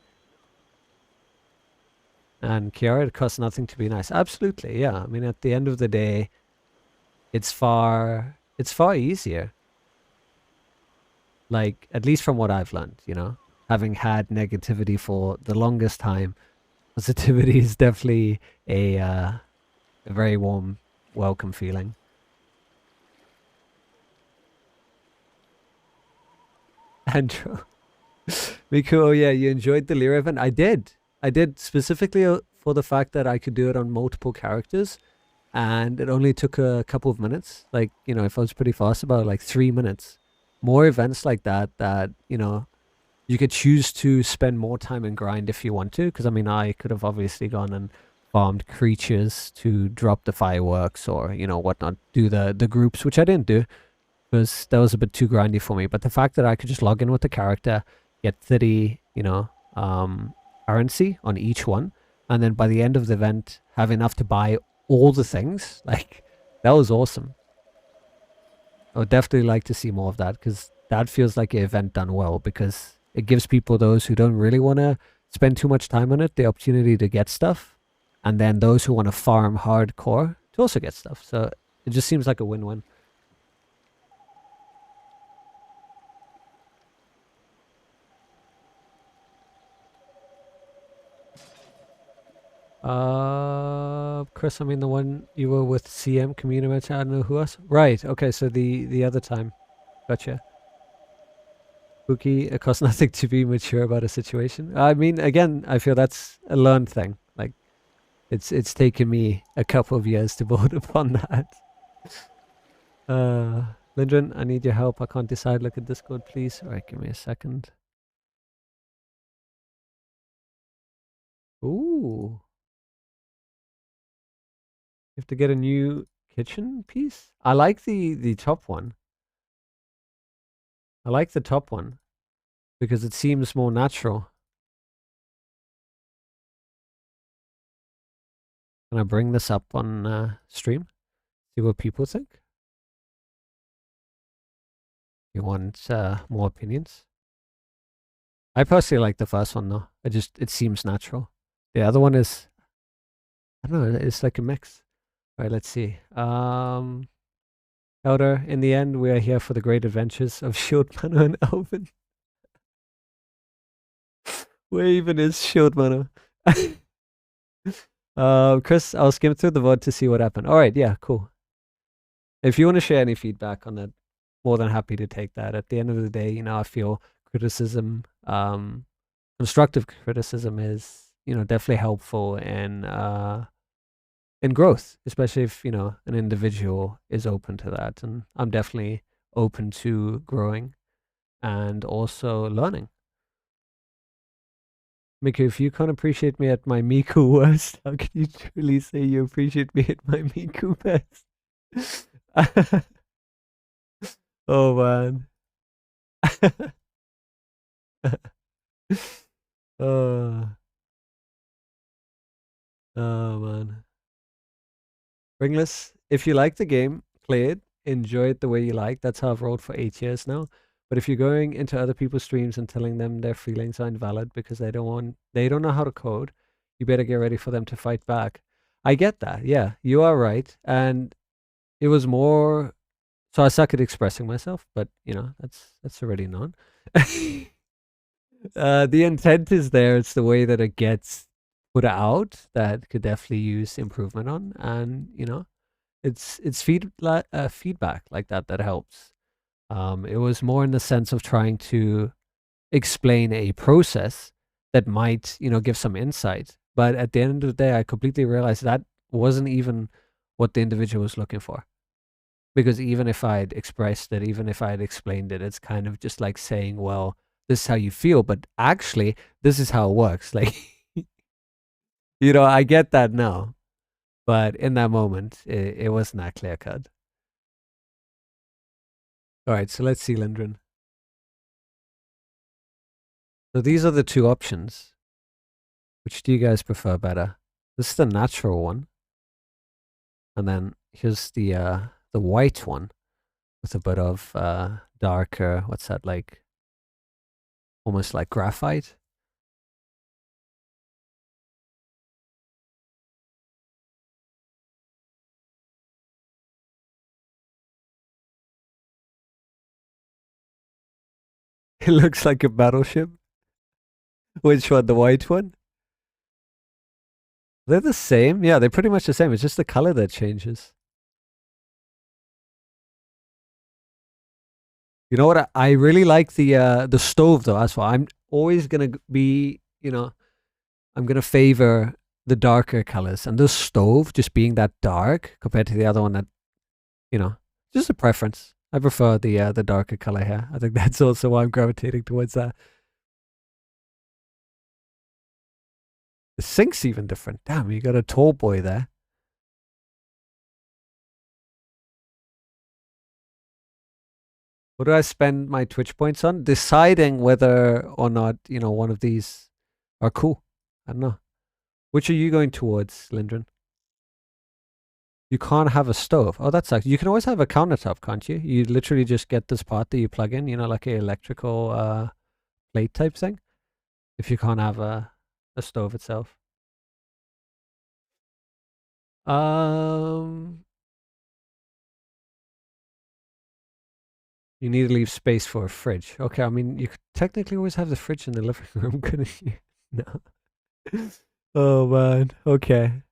And Kiara, it costs nothing to be nice. Absolutely, yeah. I mean, at the end of the day, it's far easier. Like, at least from what I've learned, you know, having had negativity for the longest time, positivity is definitely a very warm, welcome feeling. Andrew. Miku, oh yeah, you enjoyed the Lyra event? I did. I did specifically for the fact that I could do it on multiple characters and it only took a couple of minutes. Like, you know, if I was pretty fast, about like 3 minutes. More events like that, you know, you could choose to spend more time and grind if you want to. Because, I mean, I could have obviously gone and farmed creatures to drop the fireworks or, you know, whatnot, do the groups, which I didn't do. Because that was a bit too grindy for me. But the fact that I could just log in with the character, get 30, you know, currency on each one, and then by the end of the event, have enough to buy all the things, like, that was awesome. I would definitely like to see more of that, because that feels like an event done well, because it gives people, those who don't really want to spend too much time on it, the opportunity to get stuff, and then those who want to farm hardcore to also get stuff. So it just seems like a win-win. Chris, I mean the one you were with CM community manager, I don't know who else. Right, okay, so the other time. Gotcha. Cookie, it costs nothing to be mature about a situation. I mean, again, I feel that's a learned thing. Like, it's taken me a couple of years to build upon that. Lindren, I need your help. I can't decide. Look at Discord, please. Alright, give me a second. Ooh. You have to get a new kitchen piece? I like the top one. I like the top one because it seems more natural. Can I bring this up on stream? See what people think? You want more opinions? I personally like the first one though. It seems natural. The other one is I don't know. It's like a mix. All right, let's see. Elder, in the end, we are here for the great adventures of Shieldmano and Elvin. Where even is Shieldmano? Chris, I'll skim through the vote to see what happened. All right, yeah, cool. If you want to share any feedback on that, more than happy to take that. At the end of the day, I feel criticism, constructive criticism is, definitely helpful in growth, especially if, an individual is open to that. And I'm definitely open to growing and also learning. Miku, if you can't appreciate me at my Miku worst, how can you truly say you appreciate me at my Miku best? Oh man. Oh, oh man. Ringless, if you like the game, play it, enjoy it the way you like. That's how I've rolled for 8 years now. But if you're going into other people's streams and telling them their feelings are invalid because they don't know how to code, you better get ready for them to fight back. I get that. Yeah, you are right. And it was more so I suck at expressing myself, but that's already known. The intent is there. It's the way that it gets put out that could definitely use improvement on, and it's feedback like that helps. It was more in the sense of trying to explain a process that might give some insight, but at the end of the day, I completely realized that wasn't even what the individual was looking for. Because even if I'd expressed it, even if I'd explained it, it's kind of just like saying, well, this is how you feel, but actually, this is how it works. Like, I get that now. But in that moment, it wasn't that clear cut. All right, so let's see, Lindren. So these are the two options. Which do you guys prefer better? This is the natural one. And then here's the white one with a bit of darker, what's that, like almost like graphite. It looks like a battleship. Which one? The white one? They're the same. Yeah, they're pretty much the same. It's just the color that changes. You know what? I really like the stove though as well. I'm always gonna be, I'm gonna favor the darker colors, and the stove just being that dark compared to the other one that, just a preference. I prefer the darker color here. I think that's also why I'm gravitating towards that. The sink's even different. Damn, you got a tall boy there. What do I spend my Twitch points on? Deciding whether or not, one of these are cool. I don't know. Which are you going towards, Lindren? You can't have a stove. Oh, that sucks. You can always have a countertop, can't you? You literally just get this part that you plug in, like a electrical plate type thing. If you can't have a stove itself. You need to leave space for a fridge. Okay, I mean, you could technically always have the fridge in the living room, couldn't you? No. Oh man. Okay.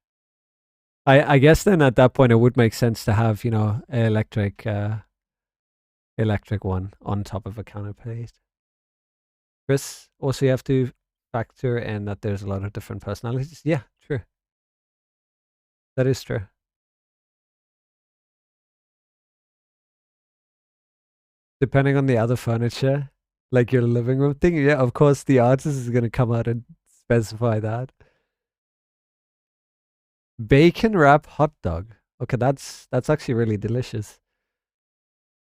I guess then at that point it would make sense to have, an electric one on top of a counterplate. Chris, also you have to factor in that there's a lot of different personalities. Yeah, true. That is true. Depending on the other furniture, like your living room thing, yeah, of course the artist is gonna come out and specify that. Bacon wrap hot dog. Okay, that's actually really delicious.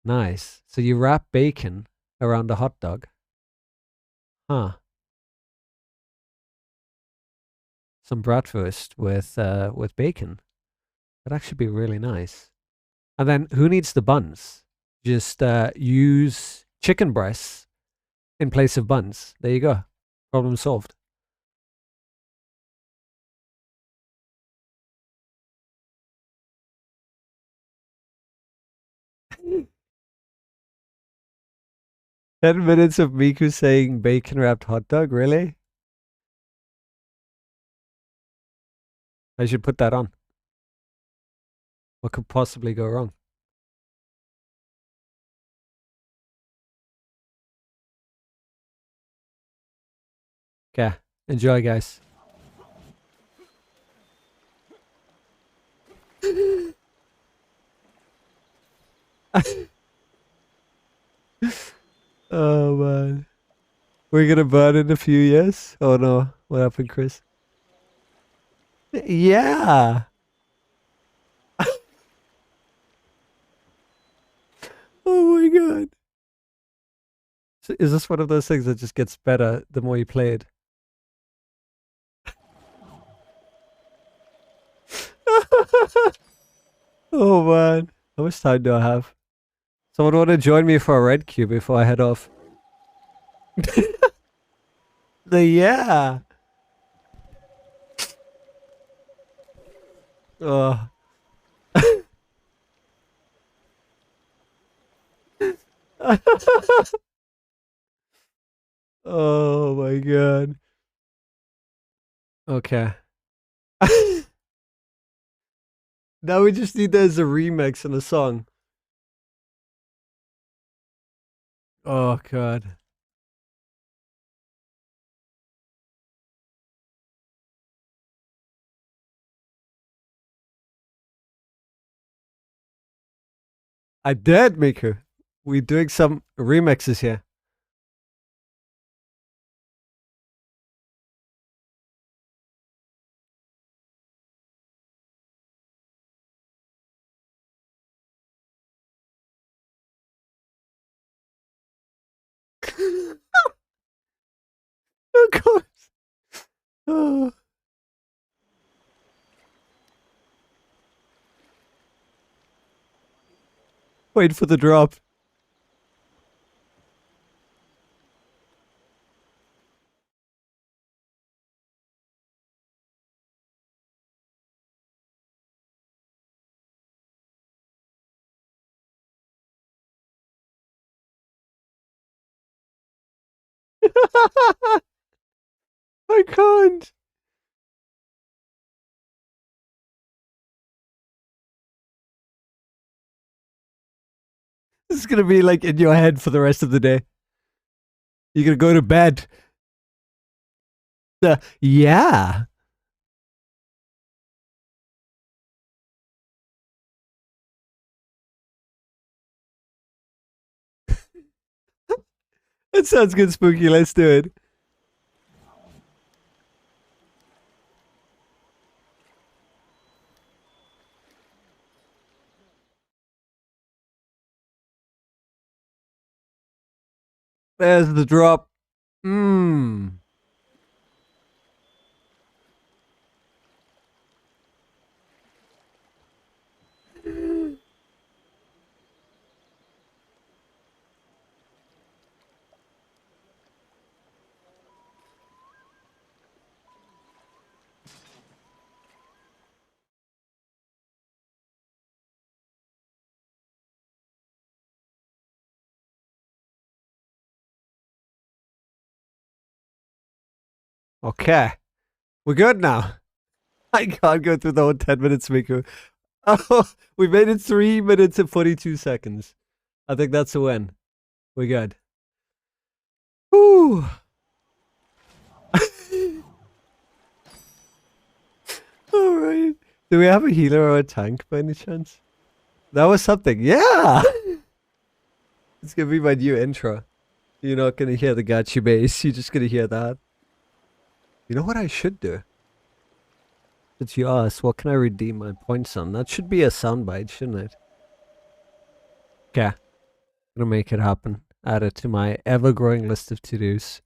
Nice. So you wrap bacon around a hot dog. Huh. Some bratwurst with bacon. That'd actually be really nice. And then who needs the buns? Just use chicken breasts in place of buns. There you go. Problem solved. 10 minutes of Miku saying bacon wrapped hot dog, really? I should put that on. What could possibly go wrong? Okay, enjoy, guys. Oh man. We're gonna burn in a few years? Oh no. What happened, Chris? Yeah. Oh my god. So is this one of those things that just gets better the more you play it? Oh man. How much time do I have? Someone want to join me for a red queue before I head off? Yeah. Oh. Oh my god. Okay. Now we just need that as a remix in a song. Oh god. I did, Miku. We're doing some remixes here. Of course. Oh. Wait for the drop. I can't. This is gonna be like in your head for the rest of the day. You're gonna go to bed. Yeah. That sounds good, Spooky. Let's do it. There's the drop. Mmm. Okay. We're good now. I can't go through the whole 10 minutes, Miku. Oh, we made it 3 minutes and 42 seconds. I think that's a win. We're good. Whew. Alright. Do we have a healer or a tank by any chance? That was something. Yeah! It's gonna be my new intro. You're not gonna hear the gacha bass, you're just gonna hear that. You know what I should do? Since you asked, what can I redeem my points on? That should be a soundbite, shouldn't it? Okay. Gonna make it happen. Add it to my ever-growing list of to-dos.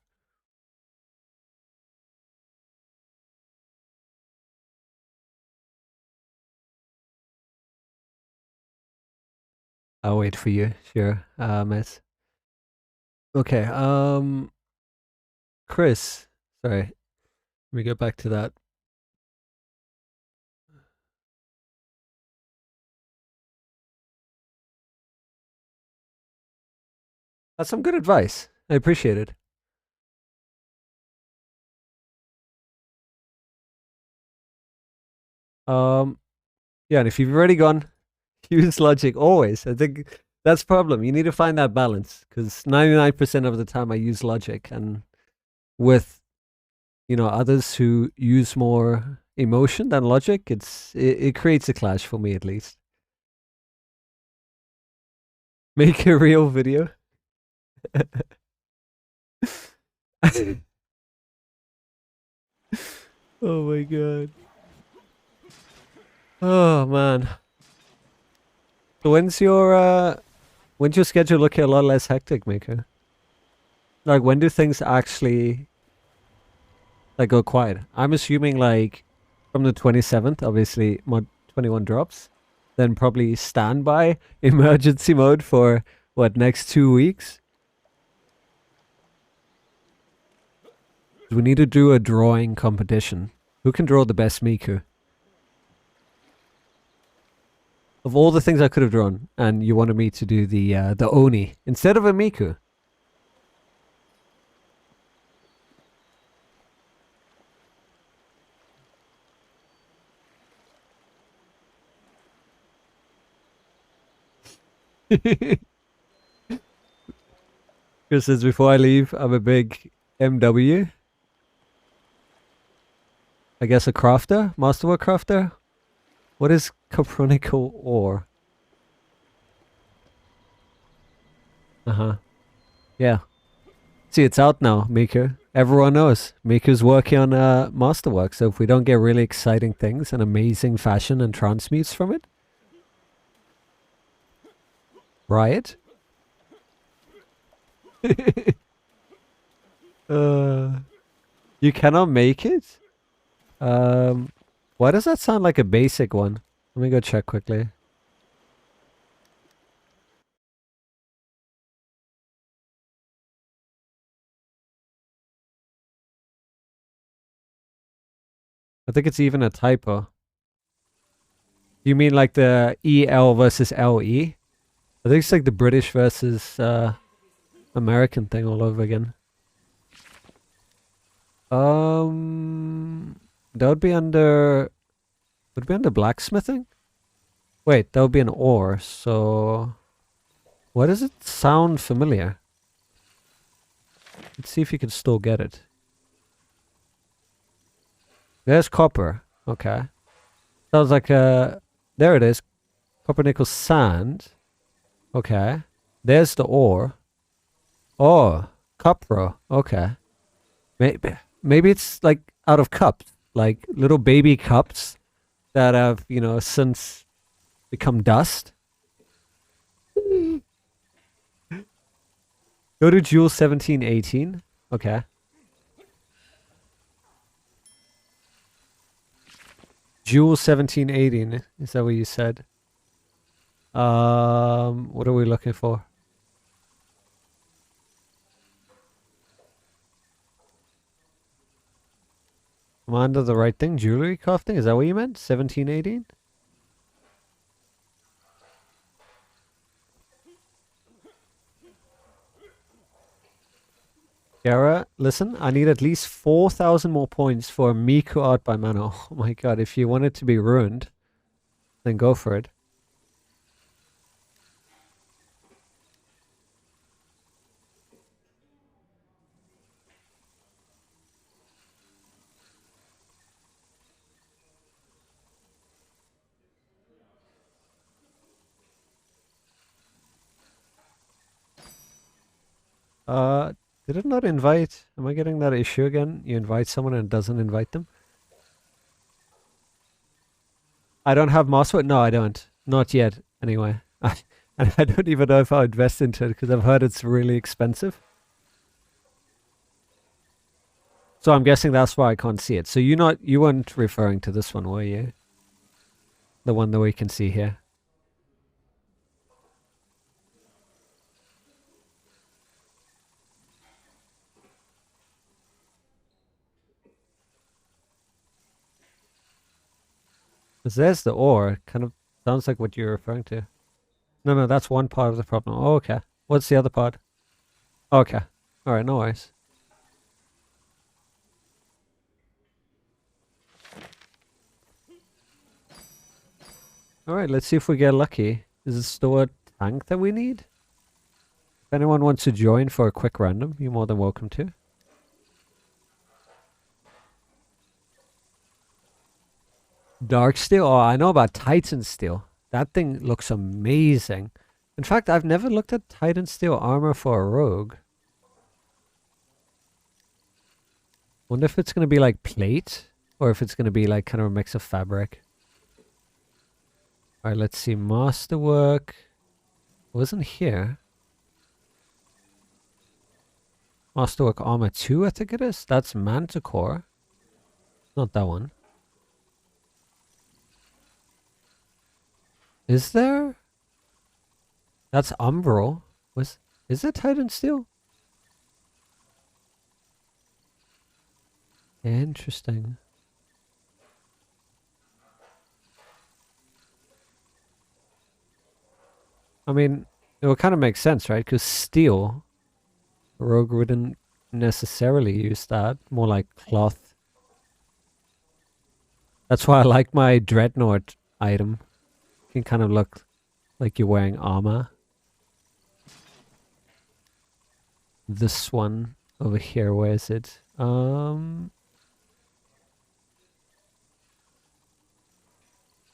I'll wait for you. Sure, miss. Okay, Chris. Sorry. Let me get back to that. That's some good advice. I appreciate it. Yeah, and if you've already gone, use logic always. I think that's the problem. You need to find that balance because 99% of the time I use logic, and with others who use more emotion than logic, it creates a clash for me at least. Make a real video. Oh my god. Oh man. So when's your schedule looking a lot less hectic, Maker? Like when do things actually like go quiet? I'm assuming like from the 27th, obviously mod 21 drops, then probably standby emergency mode for what, next 2 weeks? We need to do a drawing competition. Who can draw the best Miku? Of all the things I could have drawn, and you wanted me to do the Oni instead of a Miku. Chris says, before I leave, I'm a big MW. I guess a crafter? Masterwork crafter? What is copronical ore? Uh-huh. Yeah. See, it's out now, Miku. Everyone knows. Miku's working on Masterwork, so if we don't get really exciting things and amazing fashion and transmutes from it... Riot? You cannot make it? Why does that sound like a basic one? Let me go check quickly. I think it's even a typo. You mean like the EL versus LE? I think it's like the British versus American thing all over again. That would be under... Would it be under blacksmithing? Wait, that would be an ore, so... Why does it sound familiar? Let's see if you can still get it. There's copper. Okay. Sounds like a... There it is. Copper, nickel, sand. Okay. There's the ore. Oh, copro. Okay. Maybe it's like out of cups. Like little baby cups that have, since become dust. Go to Jewel 1718. Okay. Jewel 1718. Is that what you said? What are we looking for? Am I under the right thing? Jewelry crafting? Is that what you meant? 1718? Gara, listen, I need at least 4,000 more points for Miku art by Mano. Oh my god, if you want it to be ruined, then go for it. Did it not invite? Am I getting that issue again? You invite someone and it doesn't invite them? I don't have Mosswood? No, I don't. Not yet, anyway. And I don't even know if I'll invest into it because I've heard it's really expensive. So I'm guessing that's why I can't see it. So you weren't referring to this one, were you? The one that we can see here. Because there's the ore. Kind of sounds like what you're referring to. No, that's one part of the problem. Oh, okay. What's the other part? Okay. Alright, no worries. Alright, let's see if we get lucky. Is it still a tank that we need? If anyone wants to join for a quick random, you're more than welcome to. Dark Steel? Oh, I know about Titan Steel. That thing looks amazing. In fact, I've never looked at Titan Steel armor for a rogue. Wonder if it's going to be like plate, or if it's going to be like kind of a mix of fabric. Alright, let's see. Masterwork. Wasn't here. Masterwork Armor 2, I think it is. That's Manticore. Not that one. Is there? That's Umbral. Is it Titan Steel? Interesting. I mean, it would kind of make sense, right? Because steel, a rogue wouldn't necessarily use that. More like cloth. That's why I like my Dreadnought item. It can kind of look like you're wearing armor. This one over here, where is it?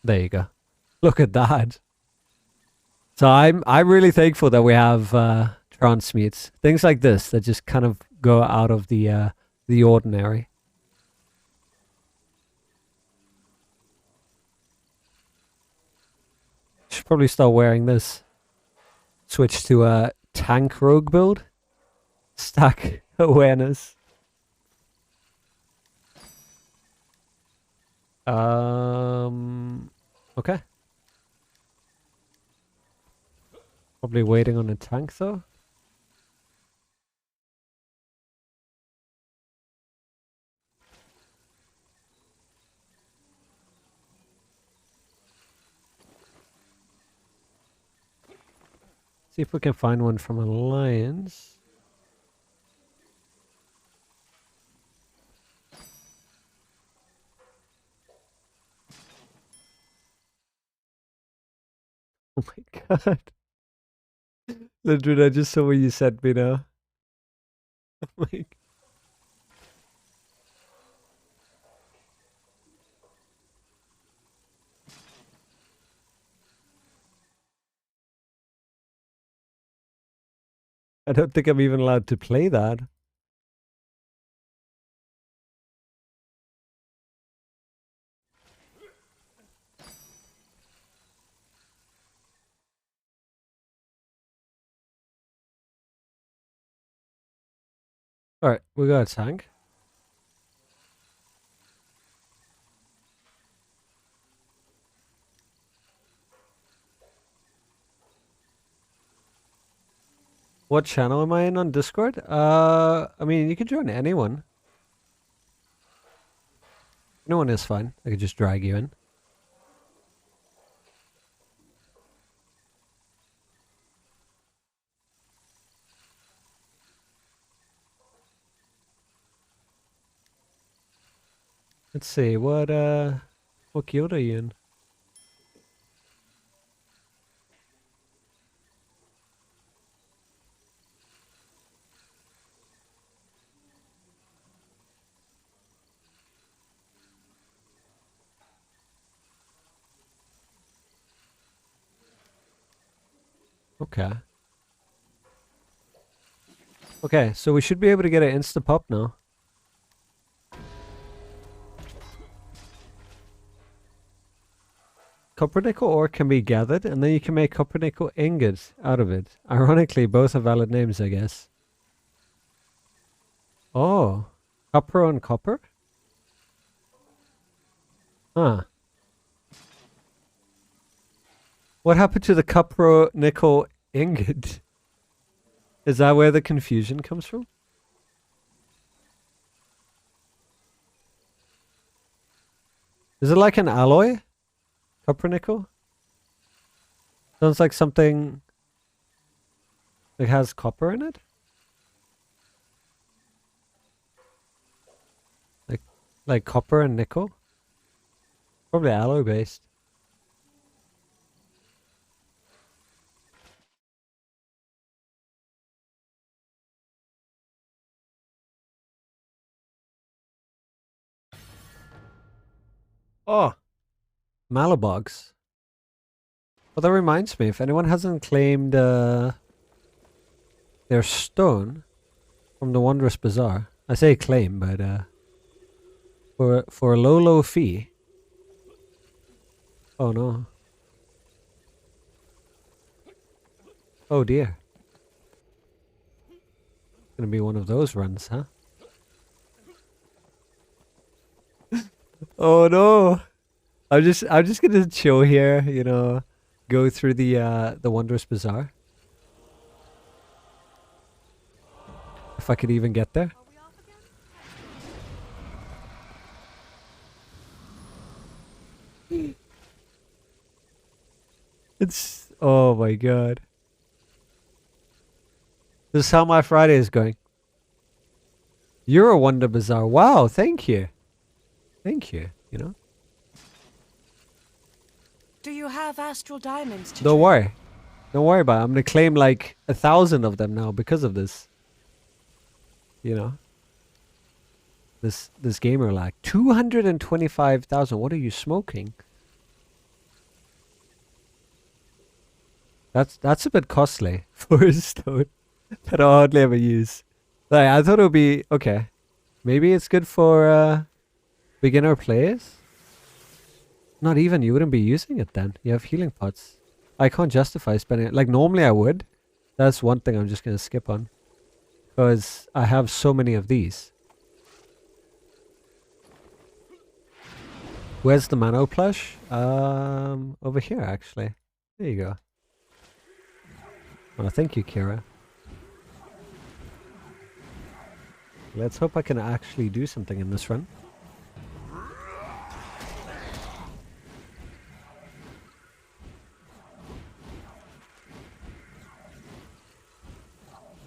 There you go. Look at that. So I'm really thankful that we have transmutes. Things like this that just kind of go out of the ordinary. Should probably start wearing this. Switch to a tank rogue build. Stack awareness. Okay. Probably waiting on a tank though. See if we can find one from Alliance. Oh my god. Literally, I just saw what you sent me now. Oh my god. I don't think I'm even allowed to play that. Alright, we got a tank. What channel am I in on Discord? I mean, you can join anyone. Anyone is fine. I could just drag you in. Let's see, what guild are you in? Okay. Okay, so we should be able to get an insta-pop now. Copper nickel ore can be gathered, and then you can make copper nickel ingots out of it. Ironically, both are valid names, I guess. Oh, copper on copper? Huh. What happened to the copper nickel ingot? Is that where the confusion comes from? Is it like an alloy? Copper nickel? Sounds like something that has copper in it? Like copper and nickel? Probably alloy based. Oh, Malabogs. Well, that reminds me, if anyone hasn't claimed their stone from the Wondrous Bazaar, I say claim, but for a low fee. Oh no. Oh dear. Gonna be one of those runs, huh? Oh no. I'm just gonna chill here, you know, go through the Wondrous Bazaar. If I could even get there. It's oh my god. This is how my Friday is going. You're a Wonder Bazaar. Wow, thank you. Thank you, you know. Do you have astral diamonds to Don't trade? worry. Don't worry about it. I'm gonna claim like 1,000 of them now because of this. You know. This gamer lag. 225,000. What are you smoking? That's a bit costly for a stone that I hardly ever use. Like I thought it would be okay. Maybe it's good for beginner players. Not even. You wouldn't be using it then. You have healing pots. I can't justify spending it. Like normally I would. That's one thing I'm just gonna skip on. Because I have so many of these. Where's the Mano plush? Over here actually. There you go. Oh, thank you, Kira. Let's hope I can actually do something in this run.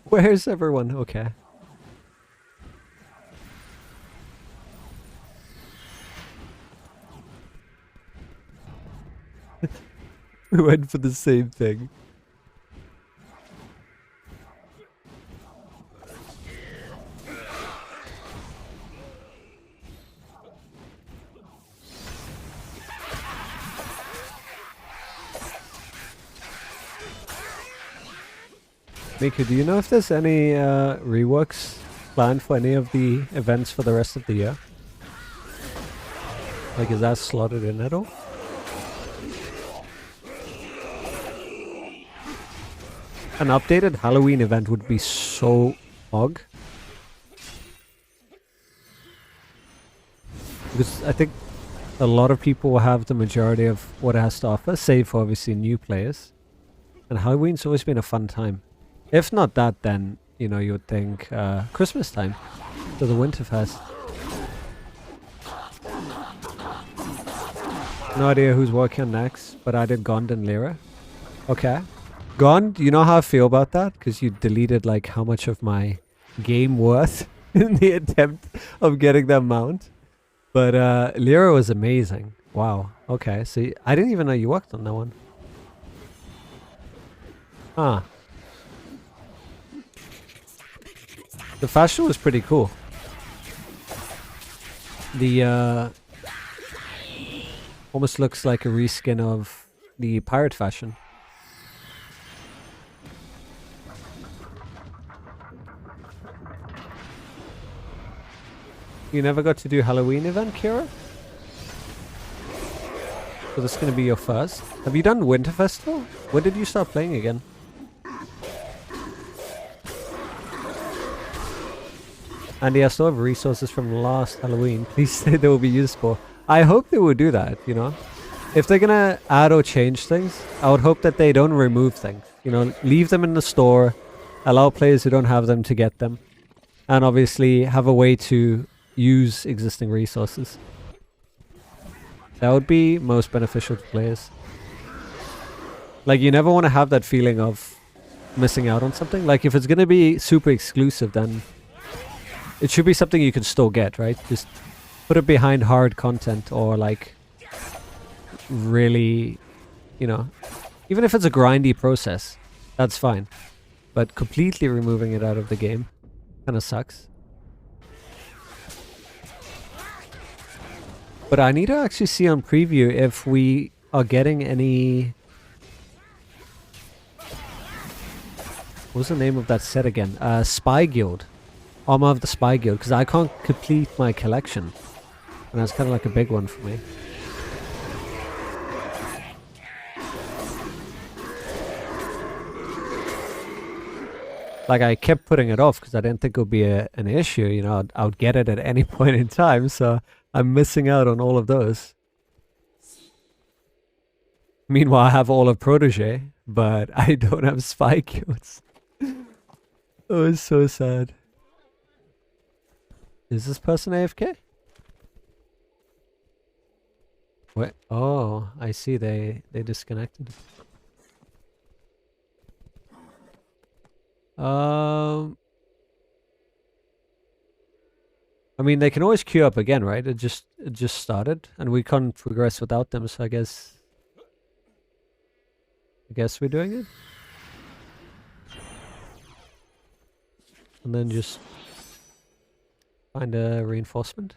Where's everyone? Okay. We went for the same thing. Miku, do you know if there's any reworks planned for any of the events for the rest of the year? Like, is that slotted in at all? An updated Halloween event would be so hog. Because I think a lot of people will have the majority of what it has to offer, save for obviously new players. And Halloween's always been a fun time. If not that, then, you know, you would think Christmas time. So the Winterfest. No idea who's working on next, but I did Gond and Lyra. Okay. Gond, you know how I feel about that? Because you deleted like how much of my game worth in the attempt of getting that mount. But Lyra was amazing. Wow. Okay, see, I didn't even know you worked on that one. Huh. The fashion was pretty cool. The almost looks like a reskin of the pirate fashion. You never got to do Halloween event, Kira? So this is going to be your first. Have you done Winter Festival? When did you start playing again? Andy, I still have resources from last Halloween. Please say they will be useful. I hope they will do that, you know. If they're gonna add or change things, I would hope that they don't remove things. You know, leave them in the store, allow players who don't have them to get them, and obviously have a way to use existing resources. That would be most beneficial to players. Like, you never want to have that feeling of missing out on something. Like, if it's gonna be super exclusive, then it should be something you can still get, right? Just put it behind hard content or like really, you know, even if it's a grindy process, that's fine. But completely removing it out of the game kind of sucks. But I need to actually see on preview if we are getting any... What was the name of that set again? Spy Guild. Armor of the Spy Guild, because I can't complete my collection. And that's kind of like a big one for me. Like, I kept putting it off because I didn't think it would be an issue. You know, I would get it at any point in time, so I'm missing out on all of those. Meanwhile, I have all of Protege, but I don't have Spy Guilds. It was so sad. Is this person AFK? What? Oh, I see. They disconnected. I mean, they can always queue up again, right? It just started, and we can't progress without them. So I guess we're doing it, and then just find a reinforcement,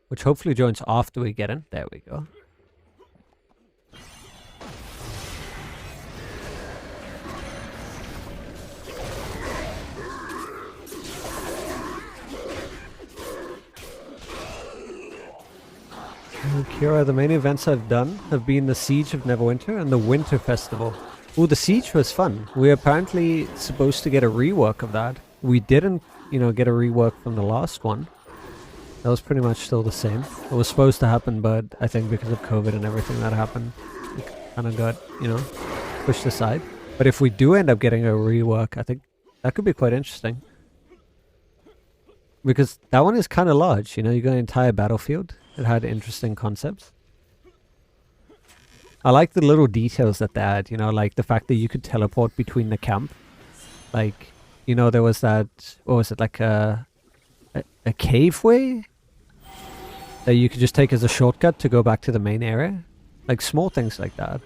which hopefully joins after we get in. There we go. Kira, the main events I've done have been the Siege of Neverwinter and the Winter Festival. Oh, the Siege was fun. We're apparently supposed to get a rework of that. We didn't, you know, get a rework from the last one. That was pretty much still the same. It was supposed to happen, but I think because of COVID and everything that happened, it kind of got, you know, pushed aside. But if we do end up getting a rework, I think that could be quite interesting. Because that one is kind of large, you know, you got an entire battlefield. It had interesting concepts. I like the little details that they had, you know, like the fact that you could teleport between the camp. Like, you know, there was that, what was it, like a cave way that you could just take as a shortcut to go back to the main area. Like small things like that.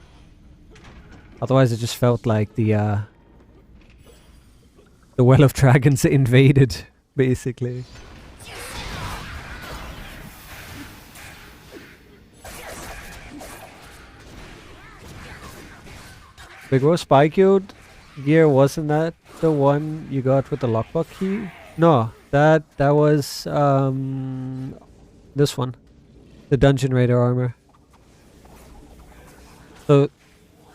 Otherwise it just felt like the Well of Dragons invaded, basically. Big Rose Spy Guild gear, wasn't that the one you got with the lockbox key? No, that was this one. The Dungeon Raider armor. So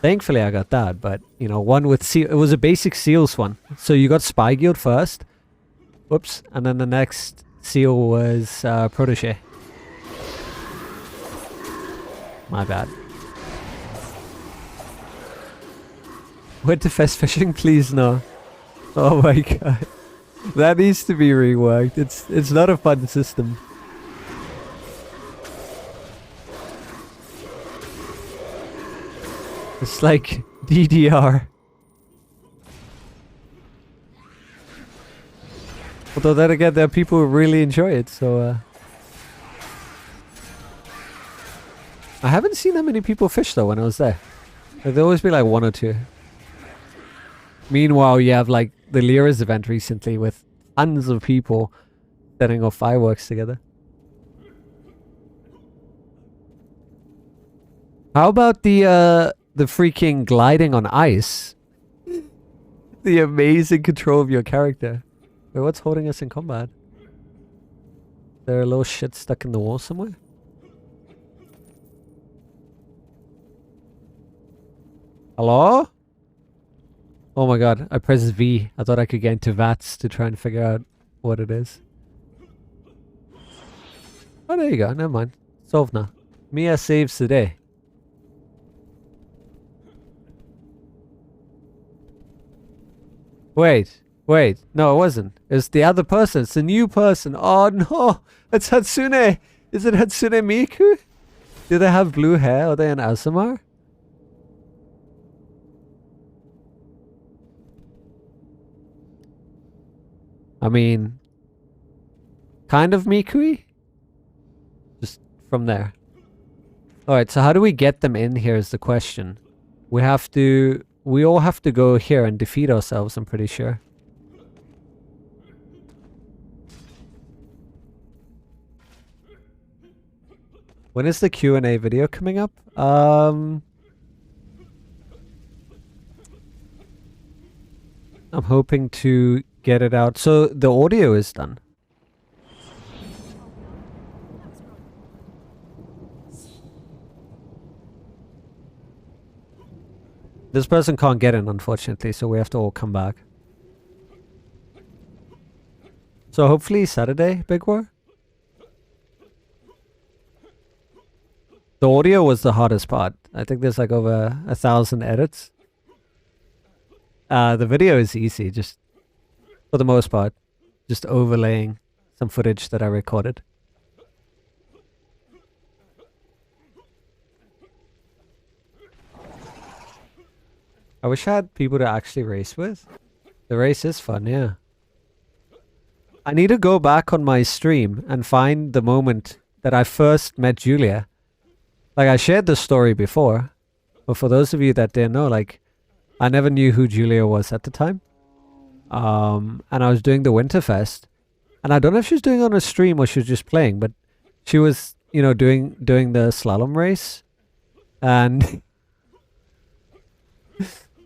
thankfully I got that, but you know, one with seal, it was a basic seals one. So you got Spy Guild first. Whoops, and then the next seal was Protege. My bad. Winterfest fishing, please no. Oh my god. That needs to be reworked. It's not a fun system. It's like DDR. Although then again, there are people who really enjoy it, so I haven't seen that many people fish though when I was there. Like, there'll always be like one or two. Meanwhile, you have like the Lyra's event recently with tons of people setting off fireworks together. How about the freaking gliding on ice? The amazing control of your character. Wait, what's holding us in combat? Is there a little shit stuck in the wall somewhere? Hello? Oh my god, I pressed V. I thought I could get into VATS to try and figure out what it is. Oh, there you go. Never mind. Solved now. Mia saves the day. Wait. No, it wasn't. It's the other person. It's the new person. Oh no! It's Hatsune! Is it Hatsune Miku? Do they have blue hair? Are they an ASMR? I mean, kind of Mikui? from there. Alright, so how do we get them in here is the question. We all have to go here and defeat ourselves, I'm pretty sure. When is the Q&A video coming up? I'm hoping to get it out. So the audio is done. This person can't get in, unfortunately, so we have to all come back. So hopefully Saturday, Big War? The audio was the hardest part. I think there's like over 1,000 edits. The video is easy, just for the most part. Just overlaying some footage that I recorded. I wish I had people to actually race with. The race is fun, yeah. I need to go back on my stream and find the moment that I first met Julia. Like, I shared the story before, but for those of you that didn't know, like, I never knew who Julia was at the time. And I was doing the Winterfest, and I don't know if she was doing it on a stream or she was just playing, but she was, you know, doing the slalom race, and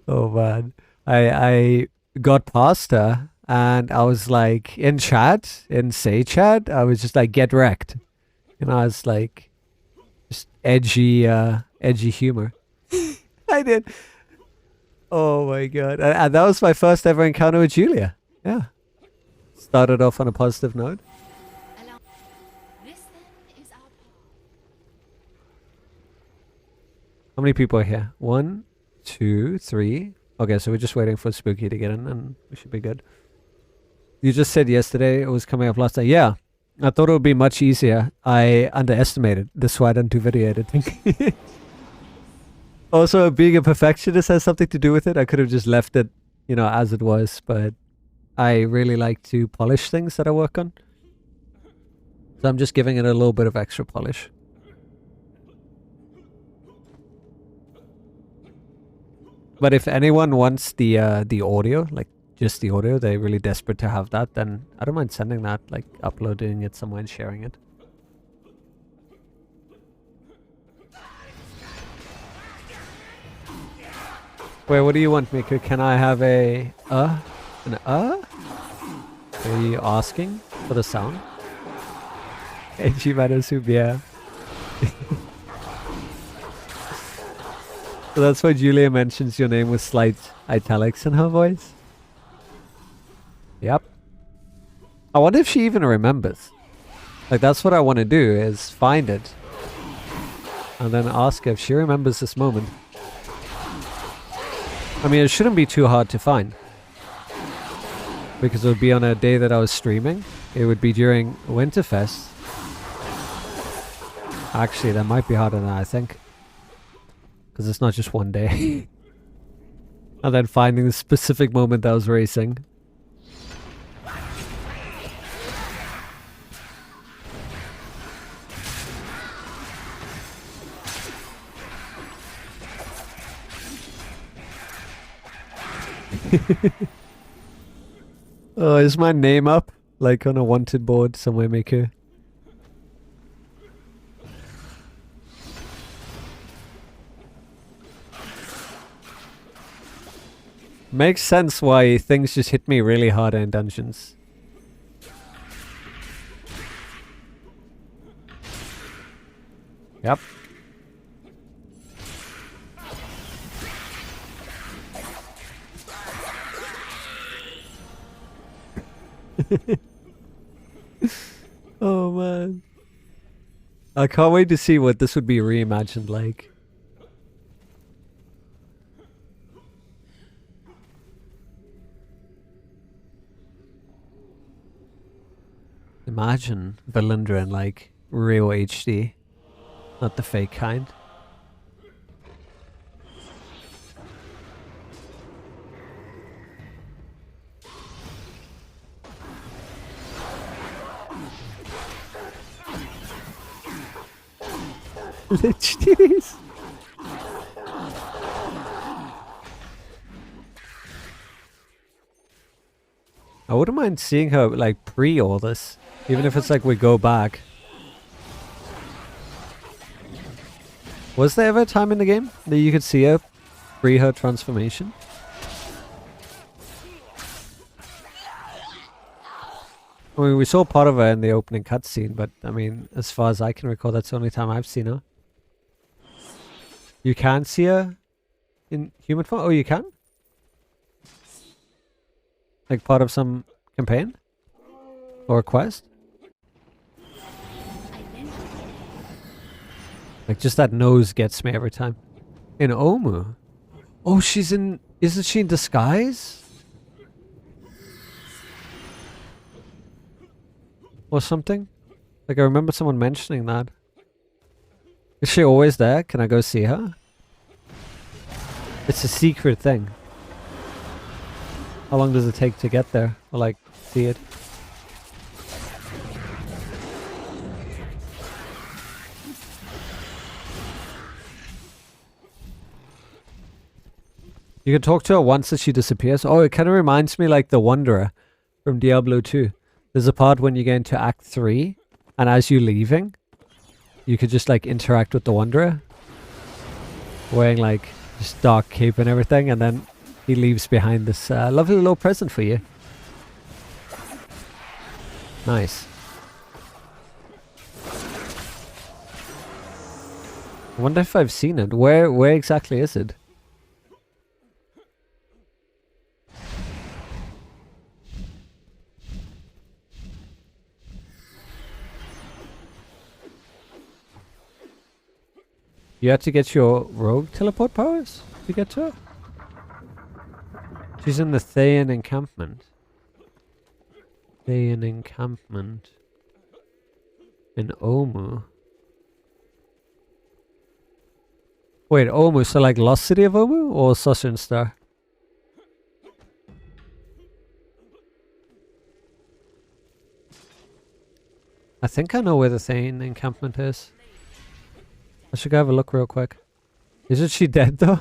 oh man, I got past her, and I was like in chat, in Say chat, I was just like, get wrecked, and I was like, just edgy humor. I did. Oh my god, and that was my first ever encounter with Julia. Yeah, started off on a positive note. How many people are here? 1, 2, 3. Okay, so we're just waiting for Spooky to get in, and we should be good. You just said yesterday it was coming up last night. Yeah, I thought it would be much easier. I underestimated. That's why I don't do video editing. Also, being a perfectionist has something to do with it. I could have just left it, you know, as it was, but I really like to polish things that I work on. So I'm just giving it a little bit of extra polish. But if anyone wants the audio, like just the audio, they're really desperate to have that, then I don't mind sending that, like uploading it somewhere and sharing it. Wait, what do you want, Miku? Can I have an Are you asking for the sound? Yeah. So that's why Julia mentions your name with slight italics in her voice. Yep. I wonder if she even remembers. Like, that's what I want to do, is find it. And then ask her if she remembers this moment. I mean, it shouldn't be too hard to find. Because it would be on a day that I was streaming. It would be during Winterfest. Actually, that might be harder than I think. Because it's not just one day. And then finding the specific moment that I was racing. Oh, is my name up? Like on a wanted board somewhere, Miku? Makes sense why things just hit me really hard in dungeons. Yep. Oh man. I can't wait to see what this would be reimagined like. Imagine Valindra in like real HD, not the fake kind. Lich titties. I wouldn't mind seeing her like pre all this, even if it's like we go back. Was there ever a time in the game that you could see her pre her transformation? I mean, we saw part of her in the opening cutscene, but I mean, as far as I can recall, that's the only time I've seen her. You can see her in human form? Oh, you can? Like part of some campaign? Or a quest? Like just that nose gets me every time. In Omu? Oh, she's in... Isn't she in disguise? Or something? Like I remember someone mentioning that. Is she always there? Can I go see her? It's a secret thing. How long does it take to get there? Or like, see it? You can talk to her once that she disappears. Oh, it kind of reminds me like the Wanderer from Diablo 2. There's a part when you get into Act 3, and as you're leaving, you could just like interact with the Wanderer. Wearing like just dark cape and everything, and then he leaves behind this lovely little present for you. Nice. I wonder if I've seen it. Where exactly is it? You have to get your rogue teleport powers to get to her? She's in the Thayan encampment. Thayan encampment. In Omu. Wait, Omu, so like Lost City of Omu or Soshin Star? I think I know where the Thayan encampment is. I should go have a look real quick. Isn't she dead though?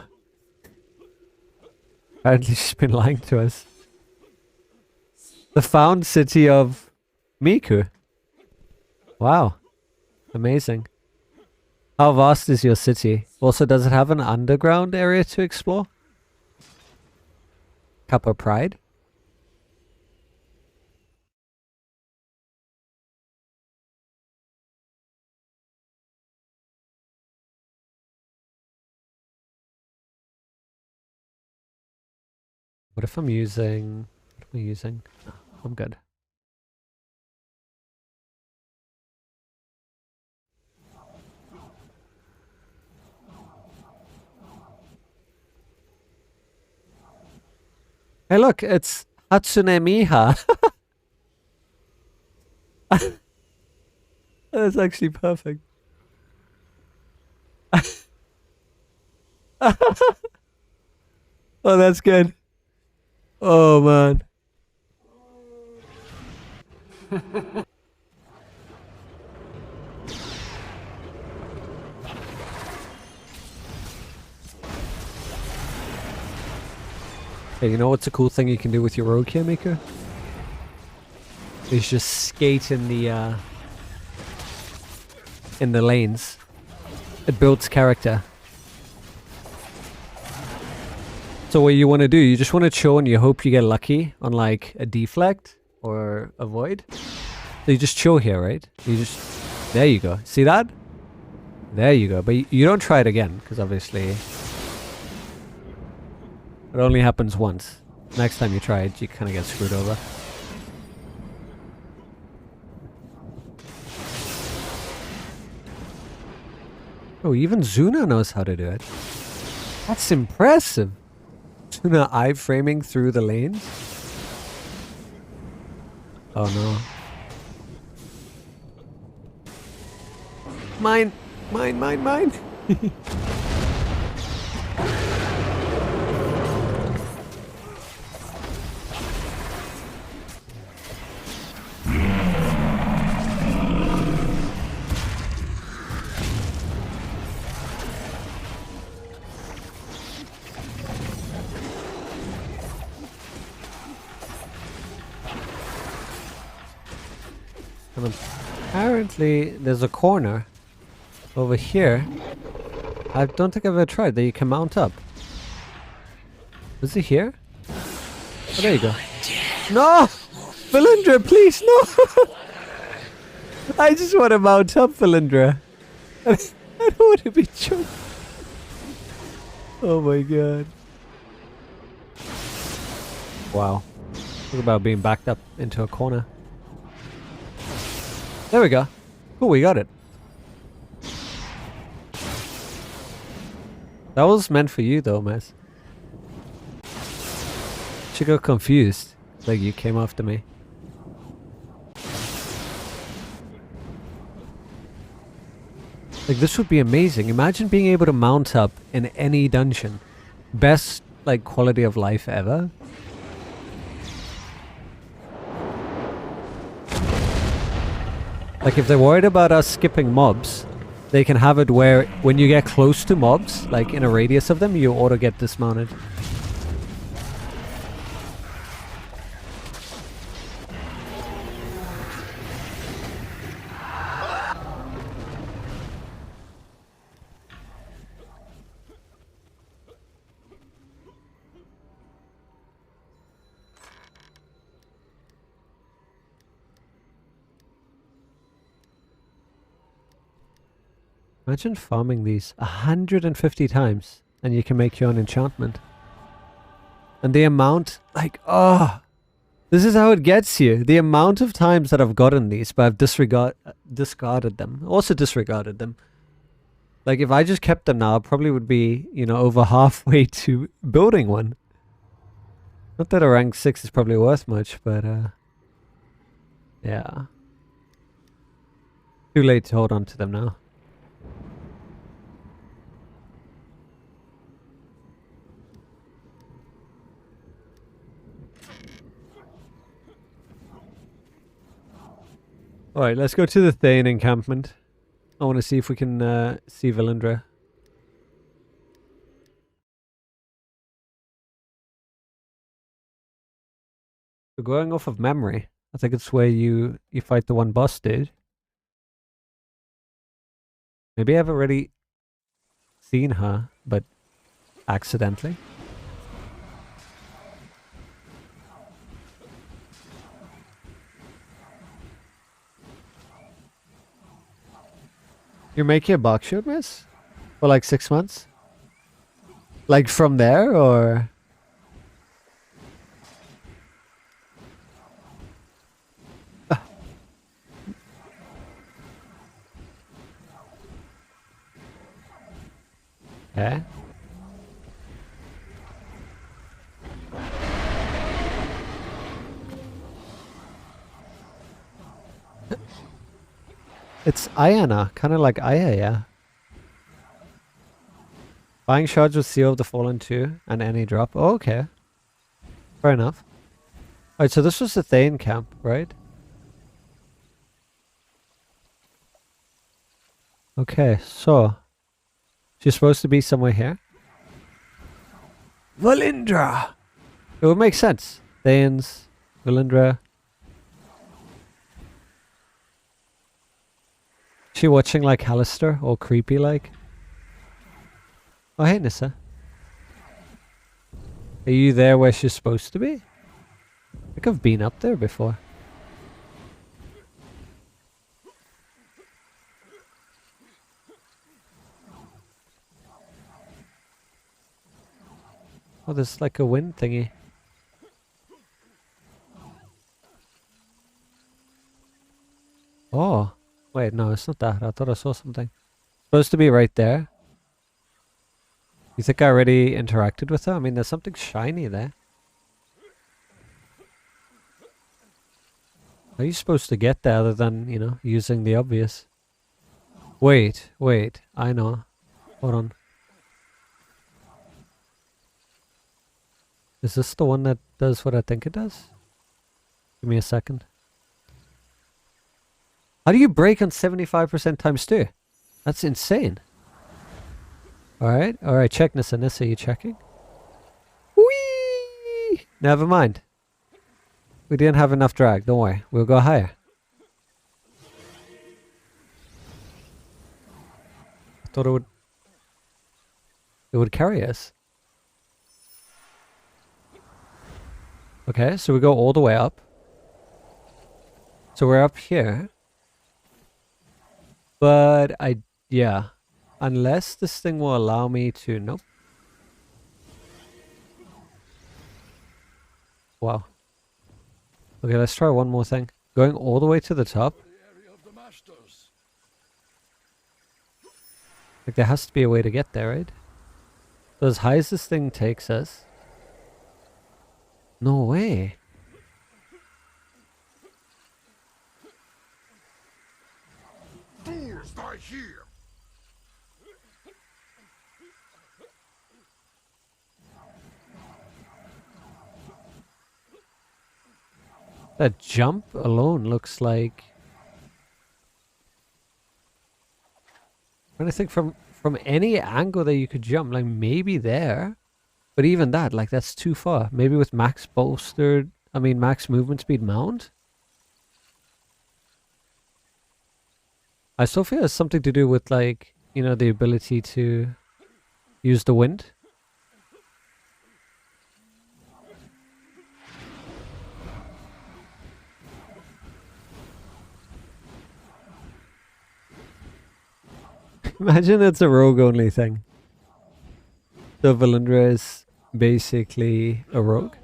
Apparently she's been lying to us. The found city of Miku. Wow. Amazing. How vast is your city? Also, does it have an underground area to explore? Cup of Pride? What if I'm using... What am I using? Oh, I'm good. Hey look, it's Hatsune Miha. That's actually perfect. Oh, that's good. Oh, man. Hey, you know what's a cool thing you can do with your rogue here, Mika? Is just skate in the lanes. It builds character. So what you want to do, you just want to chill and you hope you get lucky on like a deflect or a void. So you just chill here, right? You just... There you go. See that? There you go. But you don't try it again, because obviously... It only happens once. Next time you try it, you kind of get screwed over. Oh, even Zuna knows how to do it. That's impressive. Zuna iframing through the lanes. Oh no. Mine! Mine, mine, mine! And apparently there's a corner over here. I don't think I've ever tried that you can mount up. Is it here? Oh, there you go. No! Valindra, please, no! I just want to mount up, Valindra. I don't want to be choked. Oh my god. Wow. Talk about being backed up into a corner. There we go. Cool, we got it. That was meant for you though, Mess. She got confused. Like you came after me. Like this would be amazing. Imagine being able to mount up in any dungeon. Best like quality of life ever. Like if they're worried about us skipping mobs, they can have it where when you get close to mobs, like in a radius of them, you auto get dismounted. Imagine farming these 150 times and you can make your own enchantment. And the amount, like, oh, this is how it gets you. The amount of times that I've gotten these, but I've discarded them. Also disregarded them. Like, if I just kept them now, I probably would be, you know, over halfway to building one. Not that a rank 6 is probably worth much, but, yeah. Too late to hold on to them now. Alright, let's go to the Thane encampment. I want to see if we can see Valindra. So going off of memory, I think it's where you fight the one boss dude. Maybe I've already seen her, but accidentally. You're making a box shoot, miss? For like 6 months? Like from there, or? Okay. It's Ayana, kind of like Aya, yeah. Buying shards with Seal of the Fallen 2 and any drop. Oh, okay. Fair enough. Alright, so this was the Thane camp, right? Okay, so she's supposed to be somewhere here. Valindra! It would make sense. Thanes, Valindra. She watching like Hallister, all creepy like? Oh hey Nissa. Are you there where she's supposed to be? I think I've been up there before. Oh, there's like a wind thingy. Oh, wait, no, it's not that. I thought I saw something. Supposed to be right there. You think I already interacted with her? I mean, there's something shiny there. How are you supposed to get there other than, you know, using the obvious? Wait, I know. Hold on. Is this the one that does what I think it does? Give me a second. How do you break on 75% times 2? That's insane. Alright, check Nissa. Nissa, you checking? Whee! Never mind. We didn't have enough drag, don't worry. We'll go higher. thought it would carry us. Okay, so we go all the way up. So we're up here. But yeah. Unless this thing will allow me to, nope. Wow. Okay, let's try one more thing. Going all the way to the top. Like there has to be a way to get there, right? So as high as this thing takes us. No way. Fools die here. That jump alone looks like... I'm trying to think from any angle that you could jump, like maybe there. But even that, like that's too far. Maybe with max max movement speed mount? I still feel it's something to do with like, you know, the ability to use the wind. Imagine it's a rogue only thing. So Valundra is basically a rogue.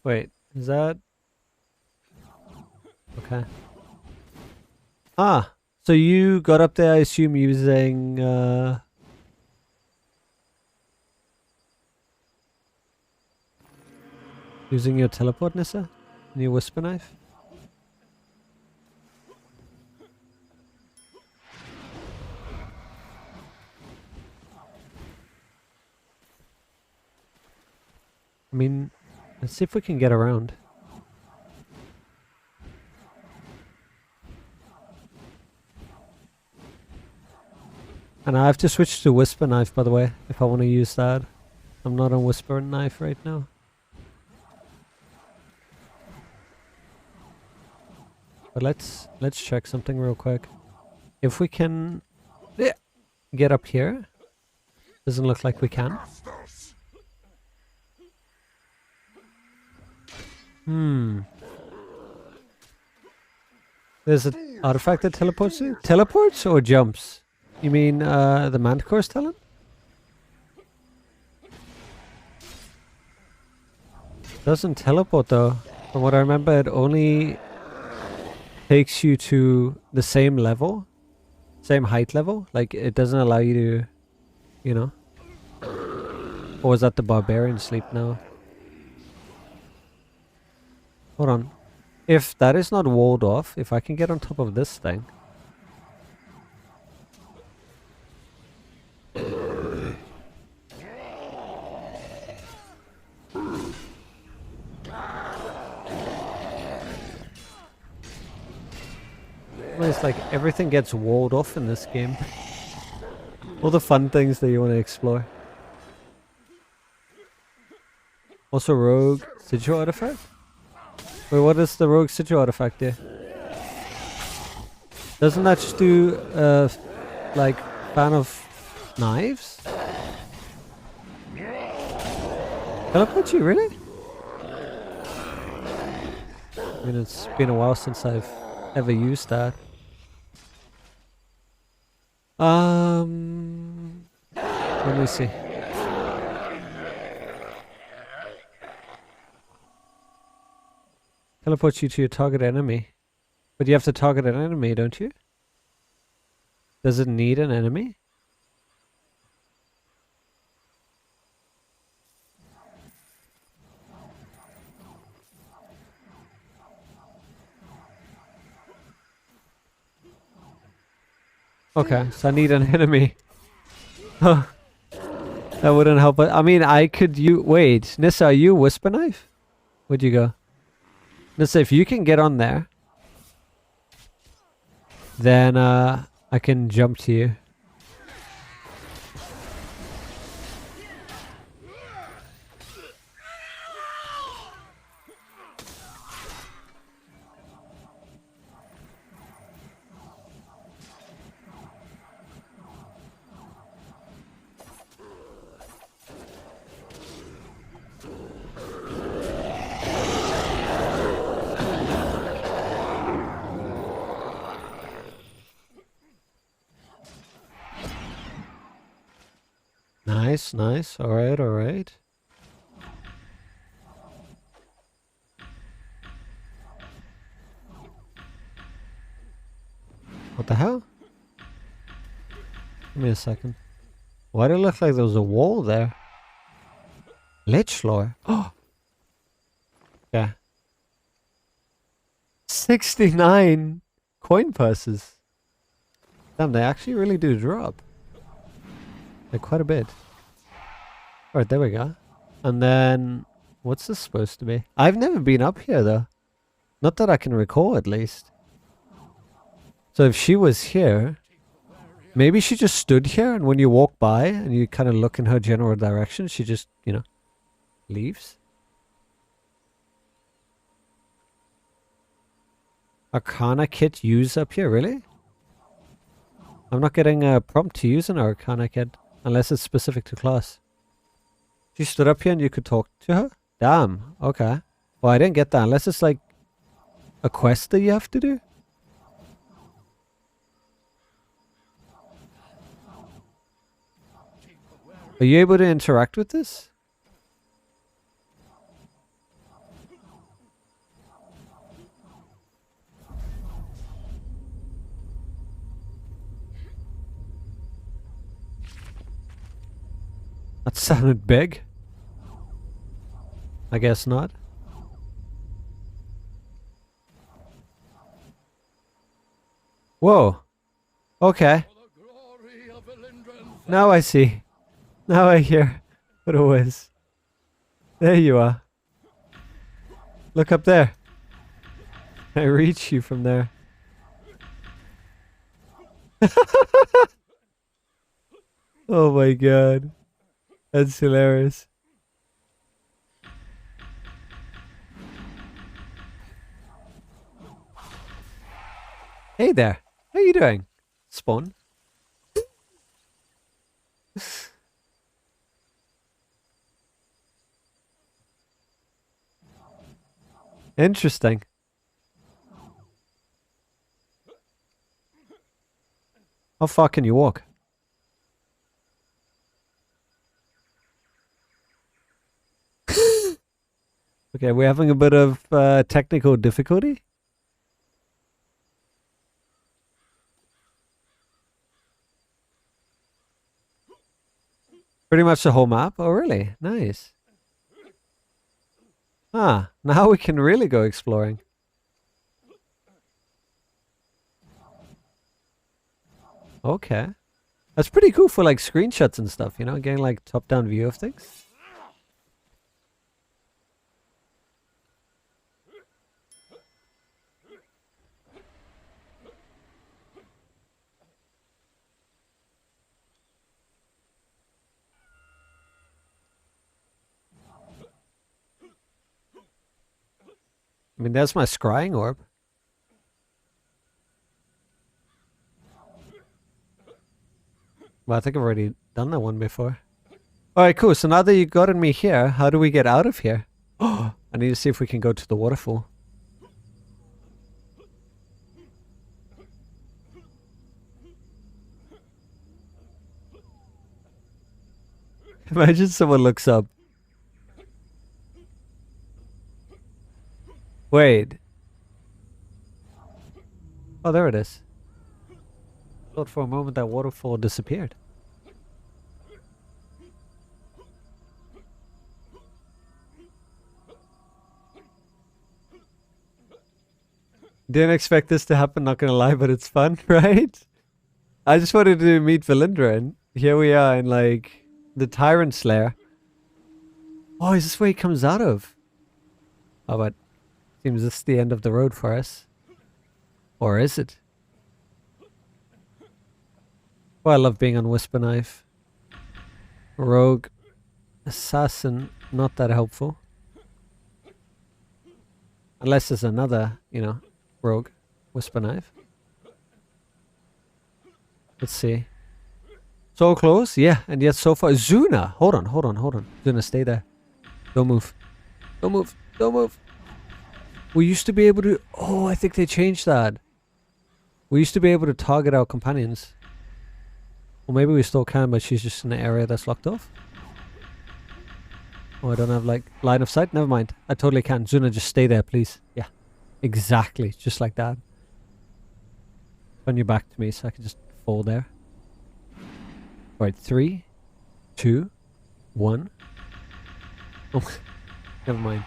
Wait, is that... Okay. Ah, so you got up there, I assume, using... using your teleport, Nissa? And your whisper knife? I mean, let's see if we can get around. And I have to switch to whisper knife, by the way, if I want to use that. I'm not on whisper knife right now. But let's check something real quick. If we can get up here. Doesn't look like we can. There's an artifact that teleports you? Teleports or jumps? You mean the Manticore's talent? Doesn't teleport though. From what I remember, it only takes you to the same level. Same height level. Like, it doesn't allow you to, you know. Or is that the barbarian sleep now? Hold on. If that is not walled off, if I can get on top of this thing. It's like everything gets walled off in this game. All the fun things that you want to explore. Also rogue sigil artifact? Wait, what is the rogue sigil artifact do? Doesn't that just do like fan of knives? Teleport you, really? I mean, it's been a while since I've ever used that. Let me see. Teleports you to your target enemy. But you have to target an enemy, don't you? Does it need an enemy? Okay, so I need an enemy. That wouldn't help. But I mean, I could wait, Nissa, are you whisper knife? Where'd you go? Nissa, if you can get on there, then I can jump to you. Nice, nice. Alright, alright. What the hell? Give me a second. Why did it look like there was a wall there? Lich floor. Oh! Yeah. 69 coin purses. Damn, they actually really do drop. Like quite a bit. Alright, there we go. And then, what's this supposed to be? I've never been up here though. Not that I can recall at least. So if she was here, maybe she just stood here and when you walk by and you kind of look in her general direction, she just, you know, leaves. Arcana kit used up here, really? I'm not getting a prompt to use an Arcana kit unless it's specific to class. She stood up here and you could talk to her? Damn, okay. Well, I didn't get that unless it's like a quest that you have to do. Are you able to interact with this? That sounded big. I guess not. Whoa. Okay. Now I see. Now I hear what it was. There you are. Look up there. I reach you from there. Oh my god. That's hilarious. Hey there. How you doing? Spawn. Interesting. How far can you walk? Okay, we're having a bit of technical difficulty. Pretty much the whole map? Oh, really? Nice. Ah, now we can really go exploring. Okay. That's pretty cool for like screenshots and stuff, you know, getting like top-down view of things. I mean, that's my scrying orb. Well, I think I've already done that one before. Alright, cool. So now that you gotten me here, how do we get out of here? Oh, I need to see if we can go to the waterfall. Imagine someone looks up. Wait. Oh, there it is. Thought for a moment that waterfall disappeared. Didn't expect this to happen, not gonna lie, but it's fun, right? I just wanted to meet Valindra, and here we are in like the Tyrant's lair. Oh, is this where he comes out of? Oh, but seems this is the end of the road for us. Or is it? Oh, I love being on Whisper Knife. Rogue. Assassin. Not that helpful. Unless there's another, you know, rogue. Whisper Knife. Let's see. So close? Yeah, and yet so far. Zuna! Hold on. Zuna, stay there. Don't move. Don't move. We used to be able to... Oh, I think they changed that. We used to be able to target our companions. Or maybe we still can, but she's just in an area that's locked off. Oh, I don't have like line of sight. Never mind. I totally can. Zuna, just stay there, please. Yeah, exactly. Just like that. Turn your back to me so I can just fall there. Alright, 3, 2, 1. Oh, never mind.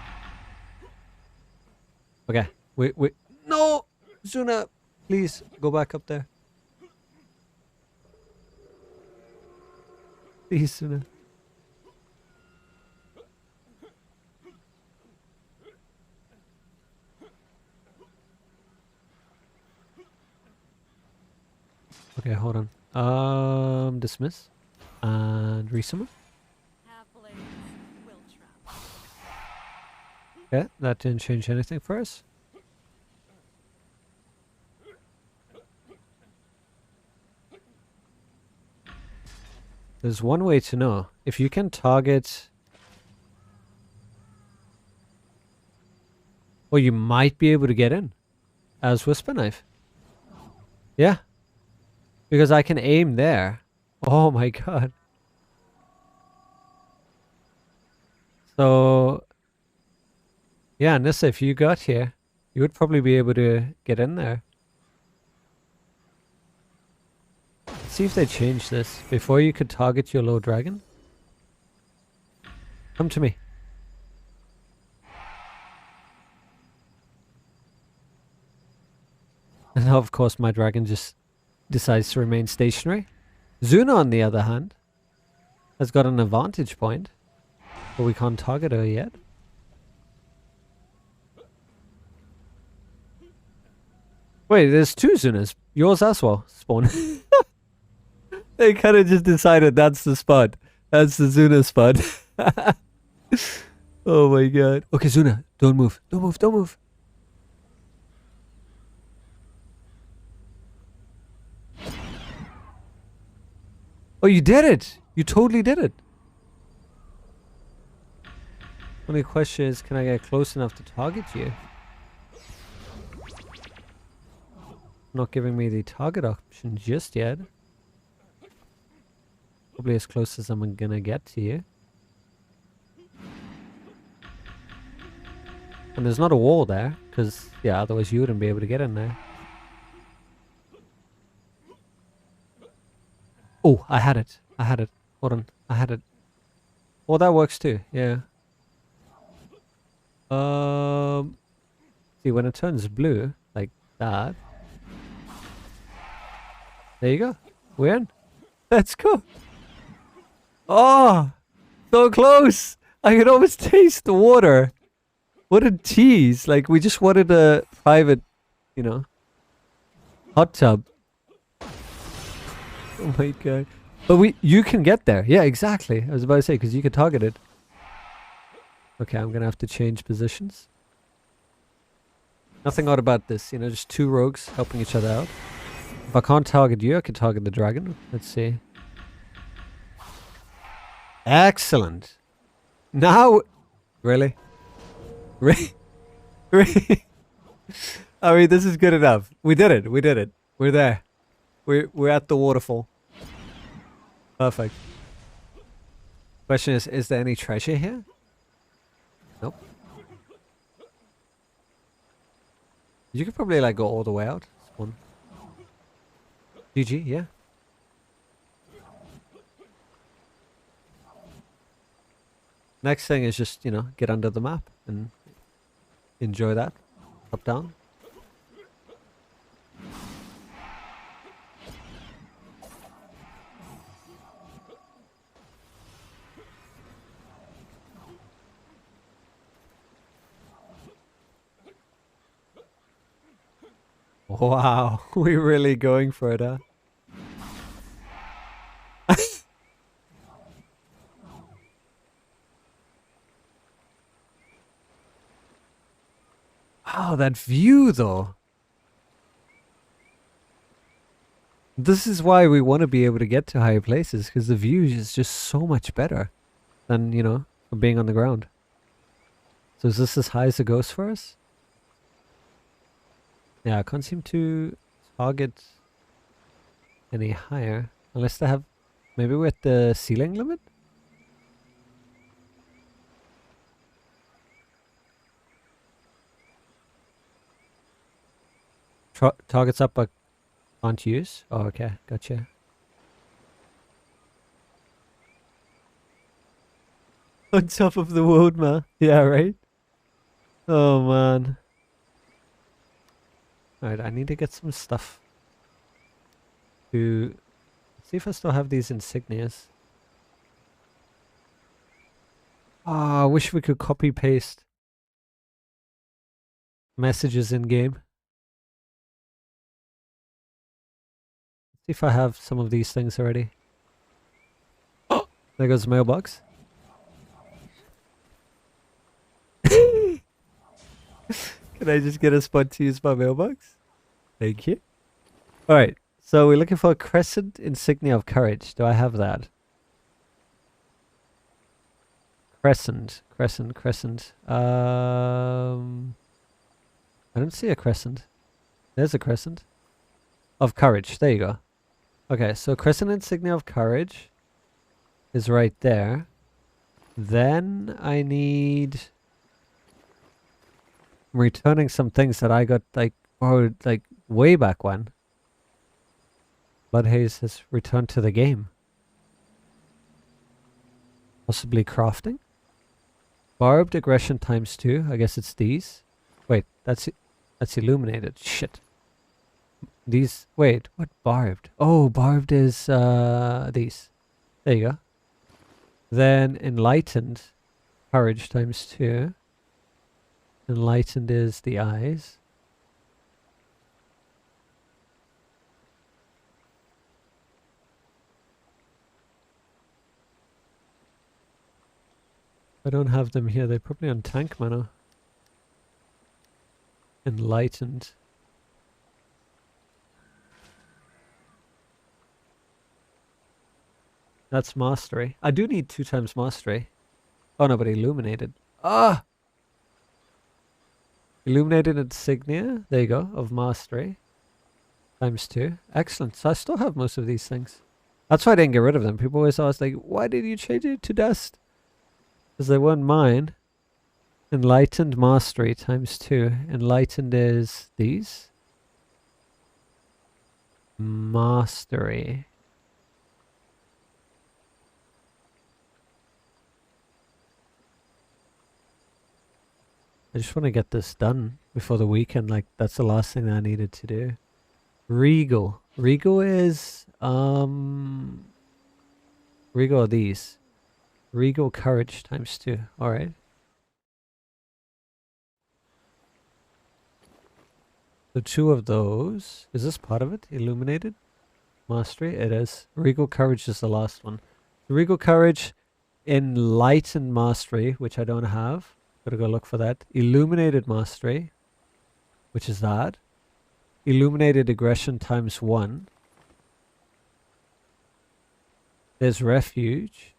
Okay, wait. No! Zuna, please go back up there. Please, Zuna. Okay, hold on. Dismiss. And resummon. Okay, that didn't change anything for us. There's one way to know. If you can target... Well, you might be able to get in as Whisper Knife. Yeah. Because I can aim there. Oh my god. So... Yeah, Nissa, if you got here, you would probably be able to get in there. Let's see if they change this. Before you could target your low dragon. Come to me. And now, of course, my dragon just decides to remain stationary. Zuna, on the other hand, has got an advantage point. But we can't target her yet. Wait, there's 2 Zunas. Yours as well, spawn. They kind of just decided that's the spot. That's the Zuna spot. Oh my god. Okay, Zuna, don't move. Don't move, don't move. Oh, you did it! You totally did it. Only question is, can I get close enough to target you? Not giving me the target option just yet. Probably as close as I'm gonna get to you. And there's not a wall there, because, yeah, otherwise you wouldn't be able to get in there. Oh, I had it. I had it. Hold on. I had it. Oh, that works too. Yeah. See, when it turns blue, like that. There you go. We're in. Let's go. Oh, so close. I could almost taste the water. What a tease. Like, we just wanted a private, you know, hot tub. Oh my god. But you can get there. Yeah, exactly. I was about to say, because you can target it. Okay, I'm going to have to change positions. Nothing odd about this, you know, just 2 rogues helping each other out. If I can't target you, I can target the dragon. Let's see. Excellent. Now... Really? Really? Really? I mean, this is good enough. We did it. We did it. We're there. We're at the waterfall. Perfect. Question is there any treasure here? Nope. You could probably like go all the way out. Spawn. GG, yeah. Next thing is just, you know, get under the map and enjoy that. Up, down. Wow, we're really going for it, huh? Wow, that view though. This is why we want to be able to get to higher places, because the view is just so much better than, you know, being on the ground. So is this as high as it goes for us? Yeah, I can't seem to target any higher. Unless they have Maybe we're at the ceiling limit? Targets up but can't use? Oh, okay. Gotcha. On top of the world, man. Yeah, right? Oh, man. Alright, I need to get some stuff. To see if I still have these insignias. Ah, I wish we could copy paste messages in game. See if I have some of these things already. Oh, there goes the mailbox. Can I just get a spot to use my mailbox? Thank you. Alright, so we're looking for a crescent insignia of courage. Do I have that? Crescent. I don't see a crescent. There's a crescent. Of courage. There you go. Okay, so crescent insignia of courage is right there. Then I need... I'm returning some things that I got like borrowed like way back when. Bloodhaze has returned to the game. Possibly crafting? Barbed aggression ×2. I guess it's these. Wait, that's illuminated. Shit. These. Wait, what barbed? Oh, barbed is these. There you go. Then enlightened courage ×2. Enlightened is the eyes. I don't have them here. They're probably on tank mana. Enlightened. That's mastery. I do need 2 times mastery. Oh no, but illuminated. Ah! Illuminated insignia. There you go. Of mastery. ×2. Excellent. So I still have most of these things. That's why I didn't get rid of them. People always ask like, why did you change it to dust? Because they weren't mine. Enlightened mastery ×2. Enlightened is these. Mastery. I just want to get this done before the weekend. Like, that's the last thing that I needed to do. Regal. Regal is, Regal are these. Regal courage ×2. Alright. So 2 of those. Is this part of it? Illuminated? Mastery? It is. Regal courage is the last one. Regal courage, enlightened mastery, which I don't have. Gotta go look for that. Illuminated mastery, which is that. Illuminated aggression ×1. There's refuge.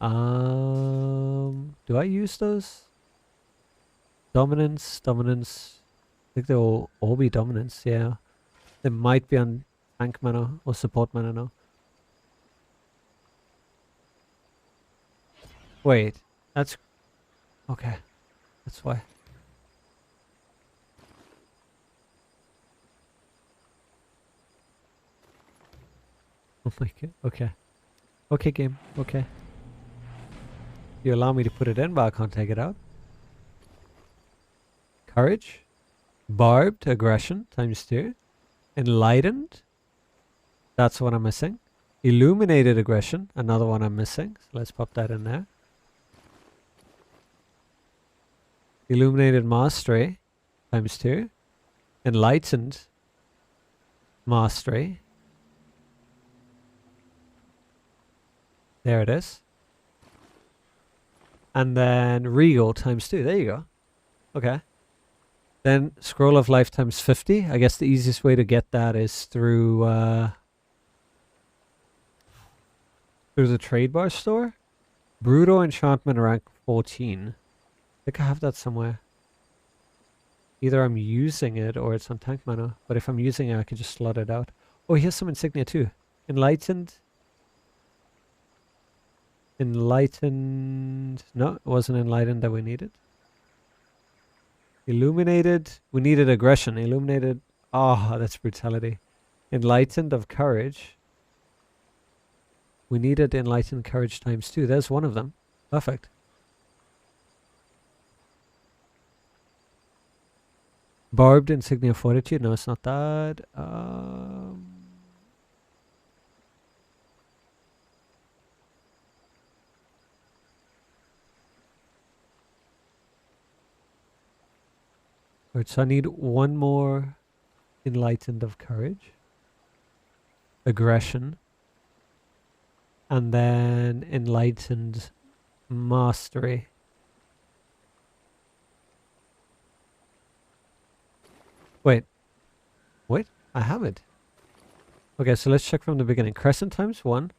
Do I use those? Dominance. I think they'll all be dominance, yeah. They might be on tank mana or support mana now. Wait, that's... Okay, that's why. Oh my god, okay. Okay, game, okay. You allow me to put it in, but I can't take it out. Courage. Barbed aggression ×2. Enlightened. That's what I'm missing. Illuminated aggression. Another one I'm missing. So let's pop that in there. Illuminated mastery ×2. Enlightened mastery. There it is. And then Regal ×2. There you go. Okay. Then Scroll of Life ×50. I guess the easiest way to get that is through the trade bar store. Brutal enchantment rank 14. I think I have that somewhere. Either I'm using it or it's on tank mana. But if I'm using it, I can just slot it out. Oh, here's some insignia too. Enlightened. Enlightened. No, it wasn't enlightened that we needed. Illuminated. We needed aggression. Illuminated. Ah, that's brutality. Enlightened of courage. We needed enlightened courage times 2. There's one of them. Perfect. Barbed insignia fortitude. No, it's not that. Alright, so I need one more enlightened of courage. Aggression. And then enlightened mastery. Wait. I have it. Okay, so let's check from the beginning. Crescent times 1.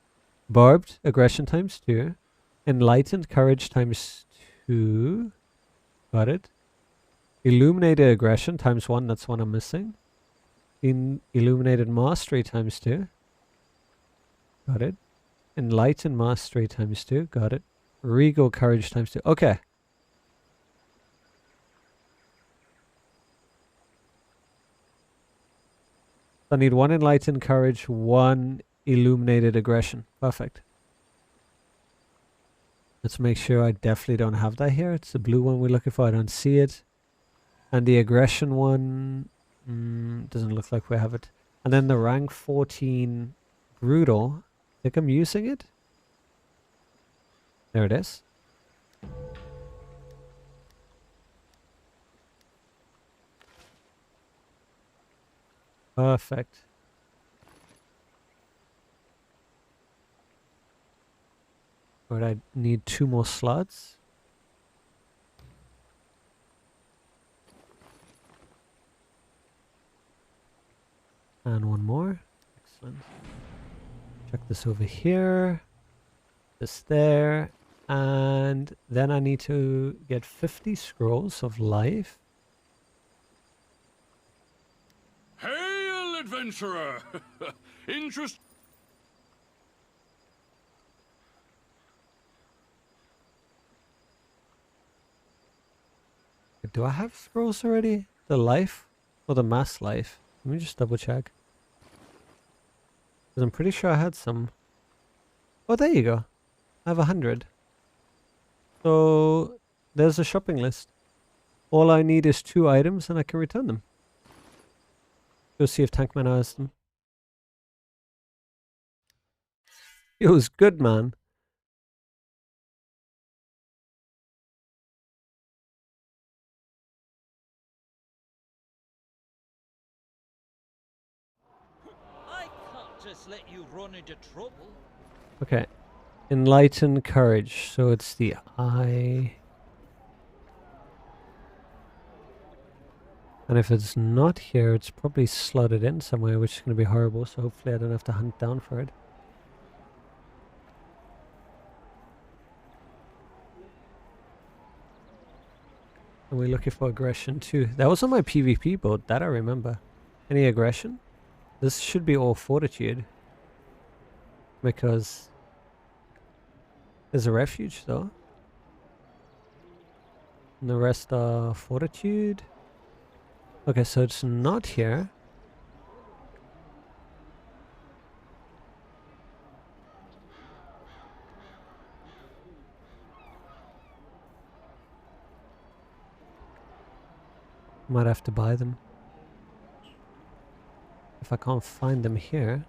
Barbed aggression times 2. Enlightened courage times 2. Got it. Illuminated aggression times 1. That's one I'm missing. Illuminated mastery times 2. Got it. Enlightened mastery times 2. Got it. Regal courage times 2. Okay. I need 1 enlightened courage, 1 illuminated aggression. Perfect. Let's make sure I definitely don't have that here. It's the blue one we're looking for. I don't see it. And the aggression one doesn't look like we have it. And then the rank 14 brutal. I think I'm using it. There it is. Perfect. But I need 2 more slots. And 1 more. Excellent. Check this over here. This there. And then I need to get 50 scrolls of life. Hail, adventurer! Interest. Do I have scrolls already? The life or the mass life? Let me just double check. Because I'm pretty sure I had some. Oh, there you go. I have 100. So there's a shopping list. All I need is 2 items and I can return them. Go see if Tankman has them. It was good, man. I can't just let you run into trouble. Okay. Enlighten courage. So it's the eye. And if it's not here, it's probably slotted in somewhere, which is going to be horrible. So hopefully I don't have to hunt down for it. And we're looking for aggression too. That was on my PvP boat, that I remember. Any aggression? This should be all fortitude. Because there's a refuge though. And the rest are fortitude. Okay, so it's not here. Might have to buy them. If I can't find them here.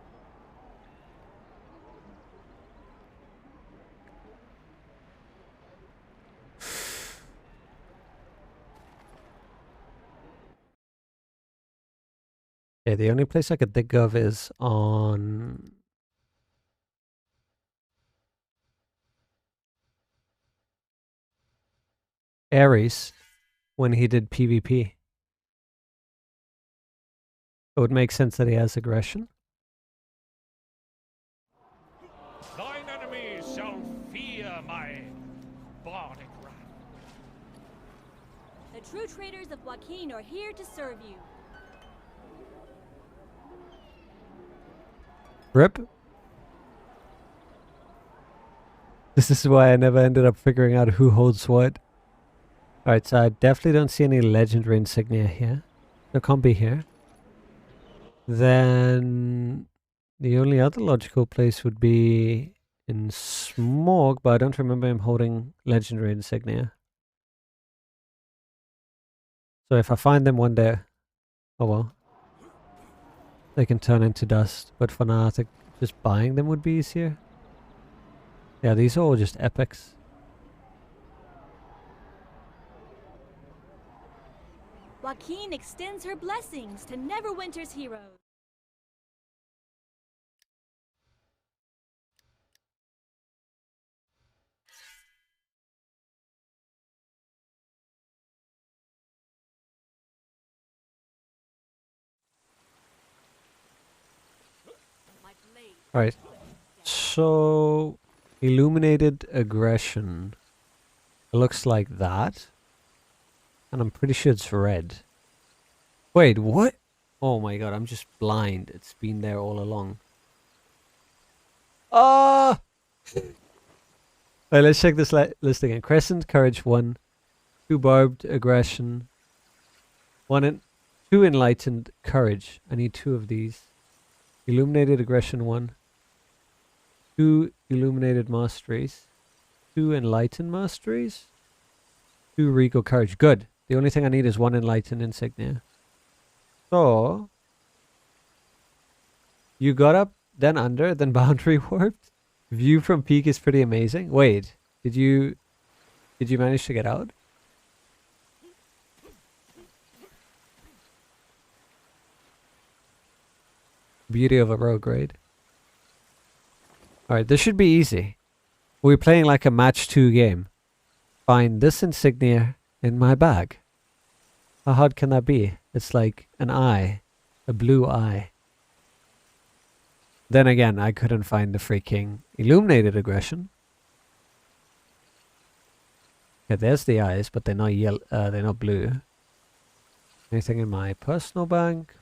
Yeah, the only place I could think of is on Ares when he did PvP. It would make sense that he has aggression. Thine enemies shall fear my bardic wrath. The true traders of Joaquin are here to serve you. Rip. This is why I never ended up figuring out who holds what. Alright, so I definitely don't see any legendary insignia here. There can't be here. Then the only other logical place would be in Smog, but I don't remember him holding legendary insignia. So if I find them one day, oh well. They can turn into dust, but for now I think just buying them would be easier. Yeah, these are all just epics. Joaquin extends her blessings to Neverwinter's heroes. My blade. Alright, so illuminated aggression. It looks like that. And I'm pretty sure it's red. Wait, what? Oh my god, I'm just blind. It's been there all along. Ah! Alright, let's check this list again. Crescent, courage 1. 2 barbed, aggression. 2 enlightened, courage. I need 2 of these. Illuminated aggression 1. 2 illuminated masteries. 2 enlightened masteries. 2 regal courage. Good. The only thing I need is 1 enlightened insignia. So you got up, then under, then boundary warped. View from peak is pretty amazing. Wait, did you manage to get out? Beauty of a rogue raid. Alright, this should be easy. We're playing like a match 2 game. Find this insignia in my bag. How hard can that be? It's like an eye. A blue eye. Then again, I couldn't find the freaking illuminated aggression. Okay, there's the eyes, but they're not yellow. They're not blue. Anything in my personal bank?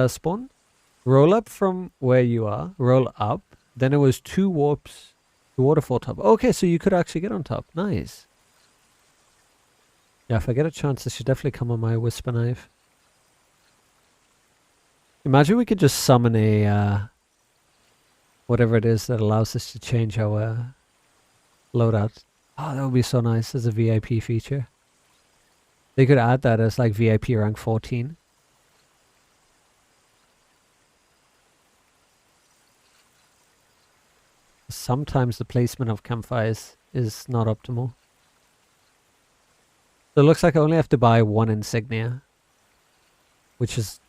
Spawn. Roll up from where you are. Roll up. Then it was 2 warps to waterfall top. Okay, so you could actually get on top. Nice. Yeah, if I get a chance, this should definitely come on my whisper knife. Imagine we could just summon a whatever it is that allows us to change our loadout. Oh, that would be so nice as a VIP feature. They could add that as like VIP rank 14. Sometimes the placement of campfires is not optimal. So it looks like I only have to buy 1 insignia, which is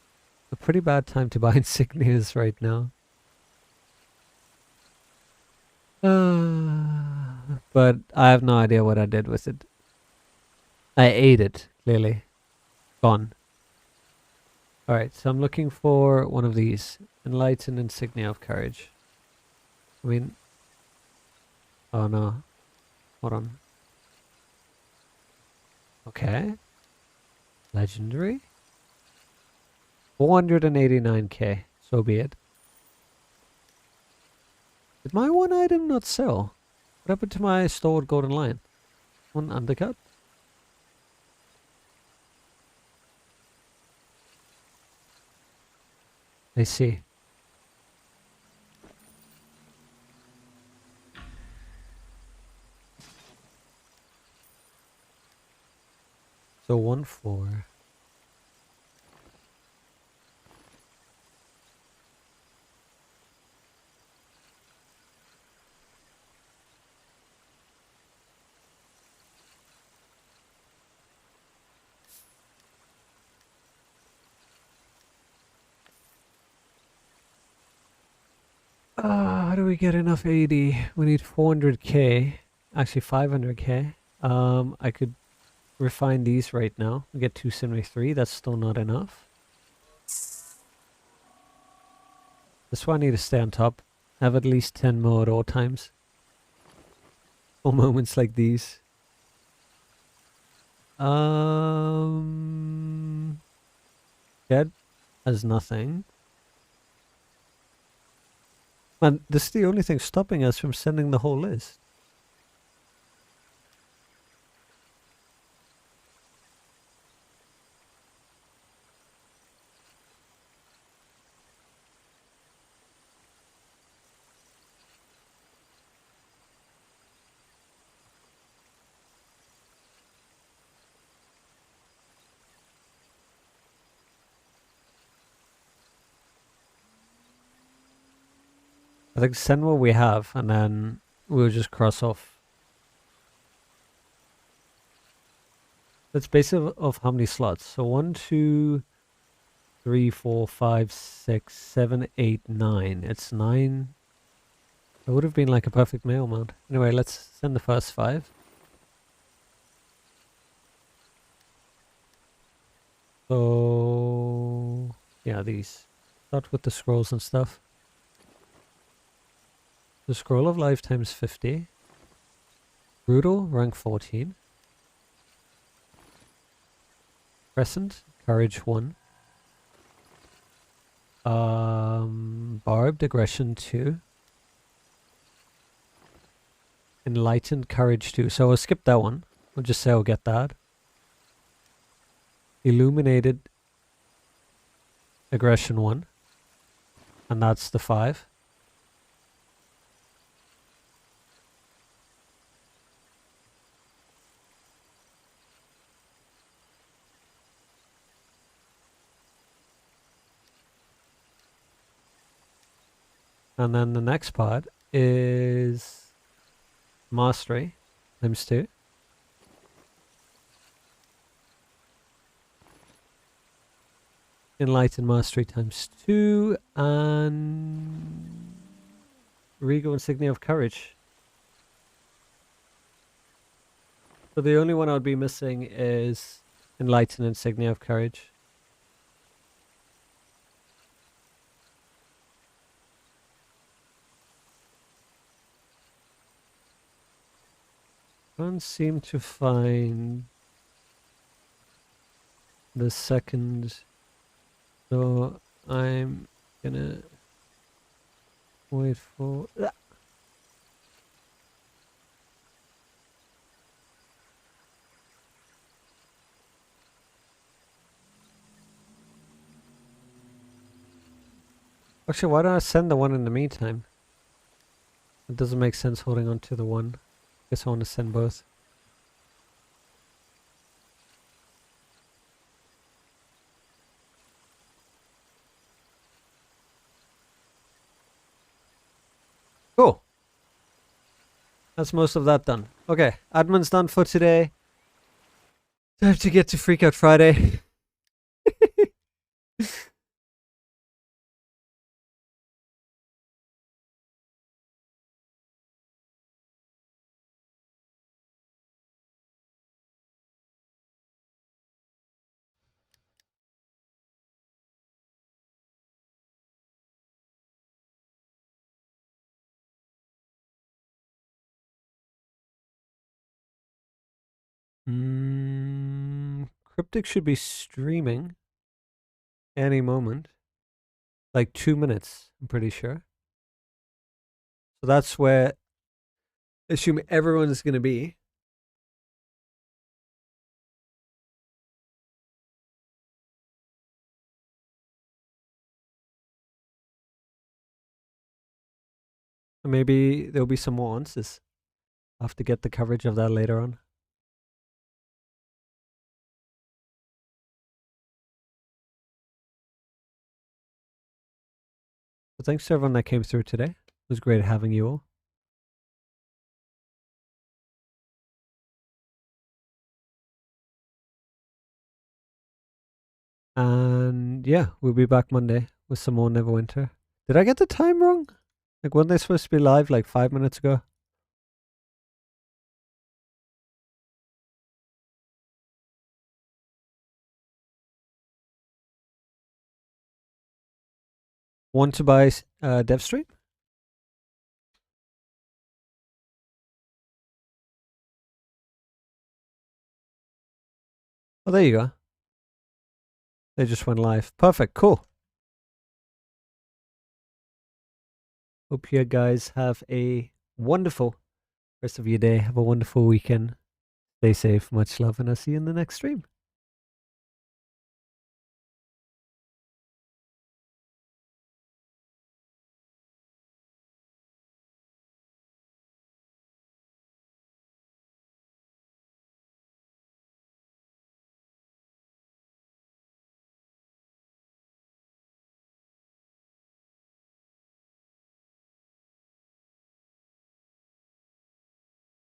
a pretty bad time to buy insignias right now. But I have no idea what I did with it. I ate it, clearly. Gone. Alright, so I'm looking for one of these. Enlightened insignia of courage. I mean... Oh no. Hold on. Okay. Legendary. 489k. So be it. Did my 1 item not sell? What happened to my stored golden lion? 1 undercut? I see. So 1-4. How do we get enough 80? We need 400k. Actually 500k. I could refine these right now. We get 273. That's still not enough. That's why I need to stay on top. Have at least 10 more at all times. For moments like these. Dead has nothing. And this is the only thing stopping us from sending the whole list. I think send what we have, and then we'll just cross off. That's basically of how many slots. So 1, 2, 3, 4, 5, 6, 7, 8, 9. It's 9. It would have been like a perfect mail amount. Anyway, let's send the first 5. So yeah, these. Start with the scrolls and stuff. The scroll of lifetime's 50. Brutal, rank 14. Crescent, courage 1. Barbed, aggression 2. Enlightened, courage 2. So we'll skip that one. We'll just say I'll get that. Illuminated, aggression 1. And that's the 5. And then the next part is mastery times 2. Enlightened mastery times 2, and regal insignia of courage. So the only one I would be missing is enlightened insignia of courage. Can't seem to find the second, so I'm gonna wait for that. Actually, why don't I send the one in the meantime? It doesn't make sense holding on to the one. Guess I want to send both. Cool. That's most of that done. Okay, admin's done for today. Time to get to Freak Out Friday. Cryptic should be streaming any moment. Like 2 minutes, I'm pretty sure. So that's where, assume everyone's going to be. Maybe there'll be some more answers. I'll have to get the coverage of that later on. So thanks to everyone that came through today. It was great having you all. And yeah, we'll be back Monday with some more Neverwinter. Did I get the time wrong? Like, weren't they supposed to be live like 5 minutes ago? Want to buy DevStream? Oh, there you go. They just went live. Perfect. Cool. Hope you guys have a wonderful rest of your day. Have a wonderful weekend. Stay safe. Much love, and I'll see you in the next stream.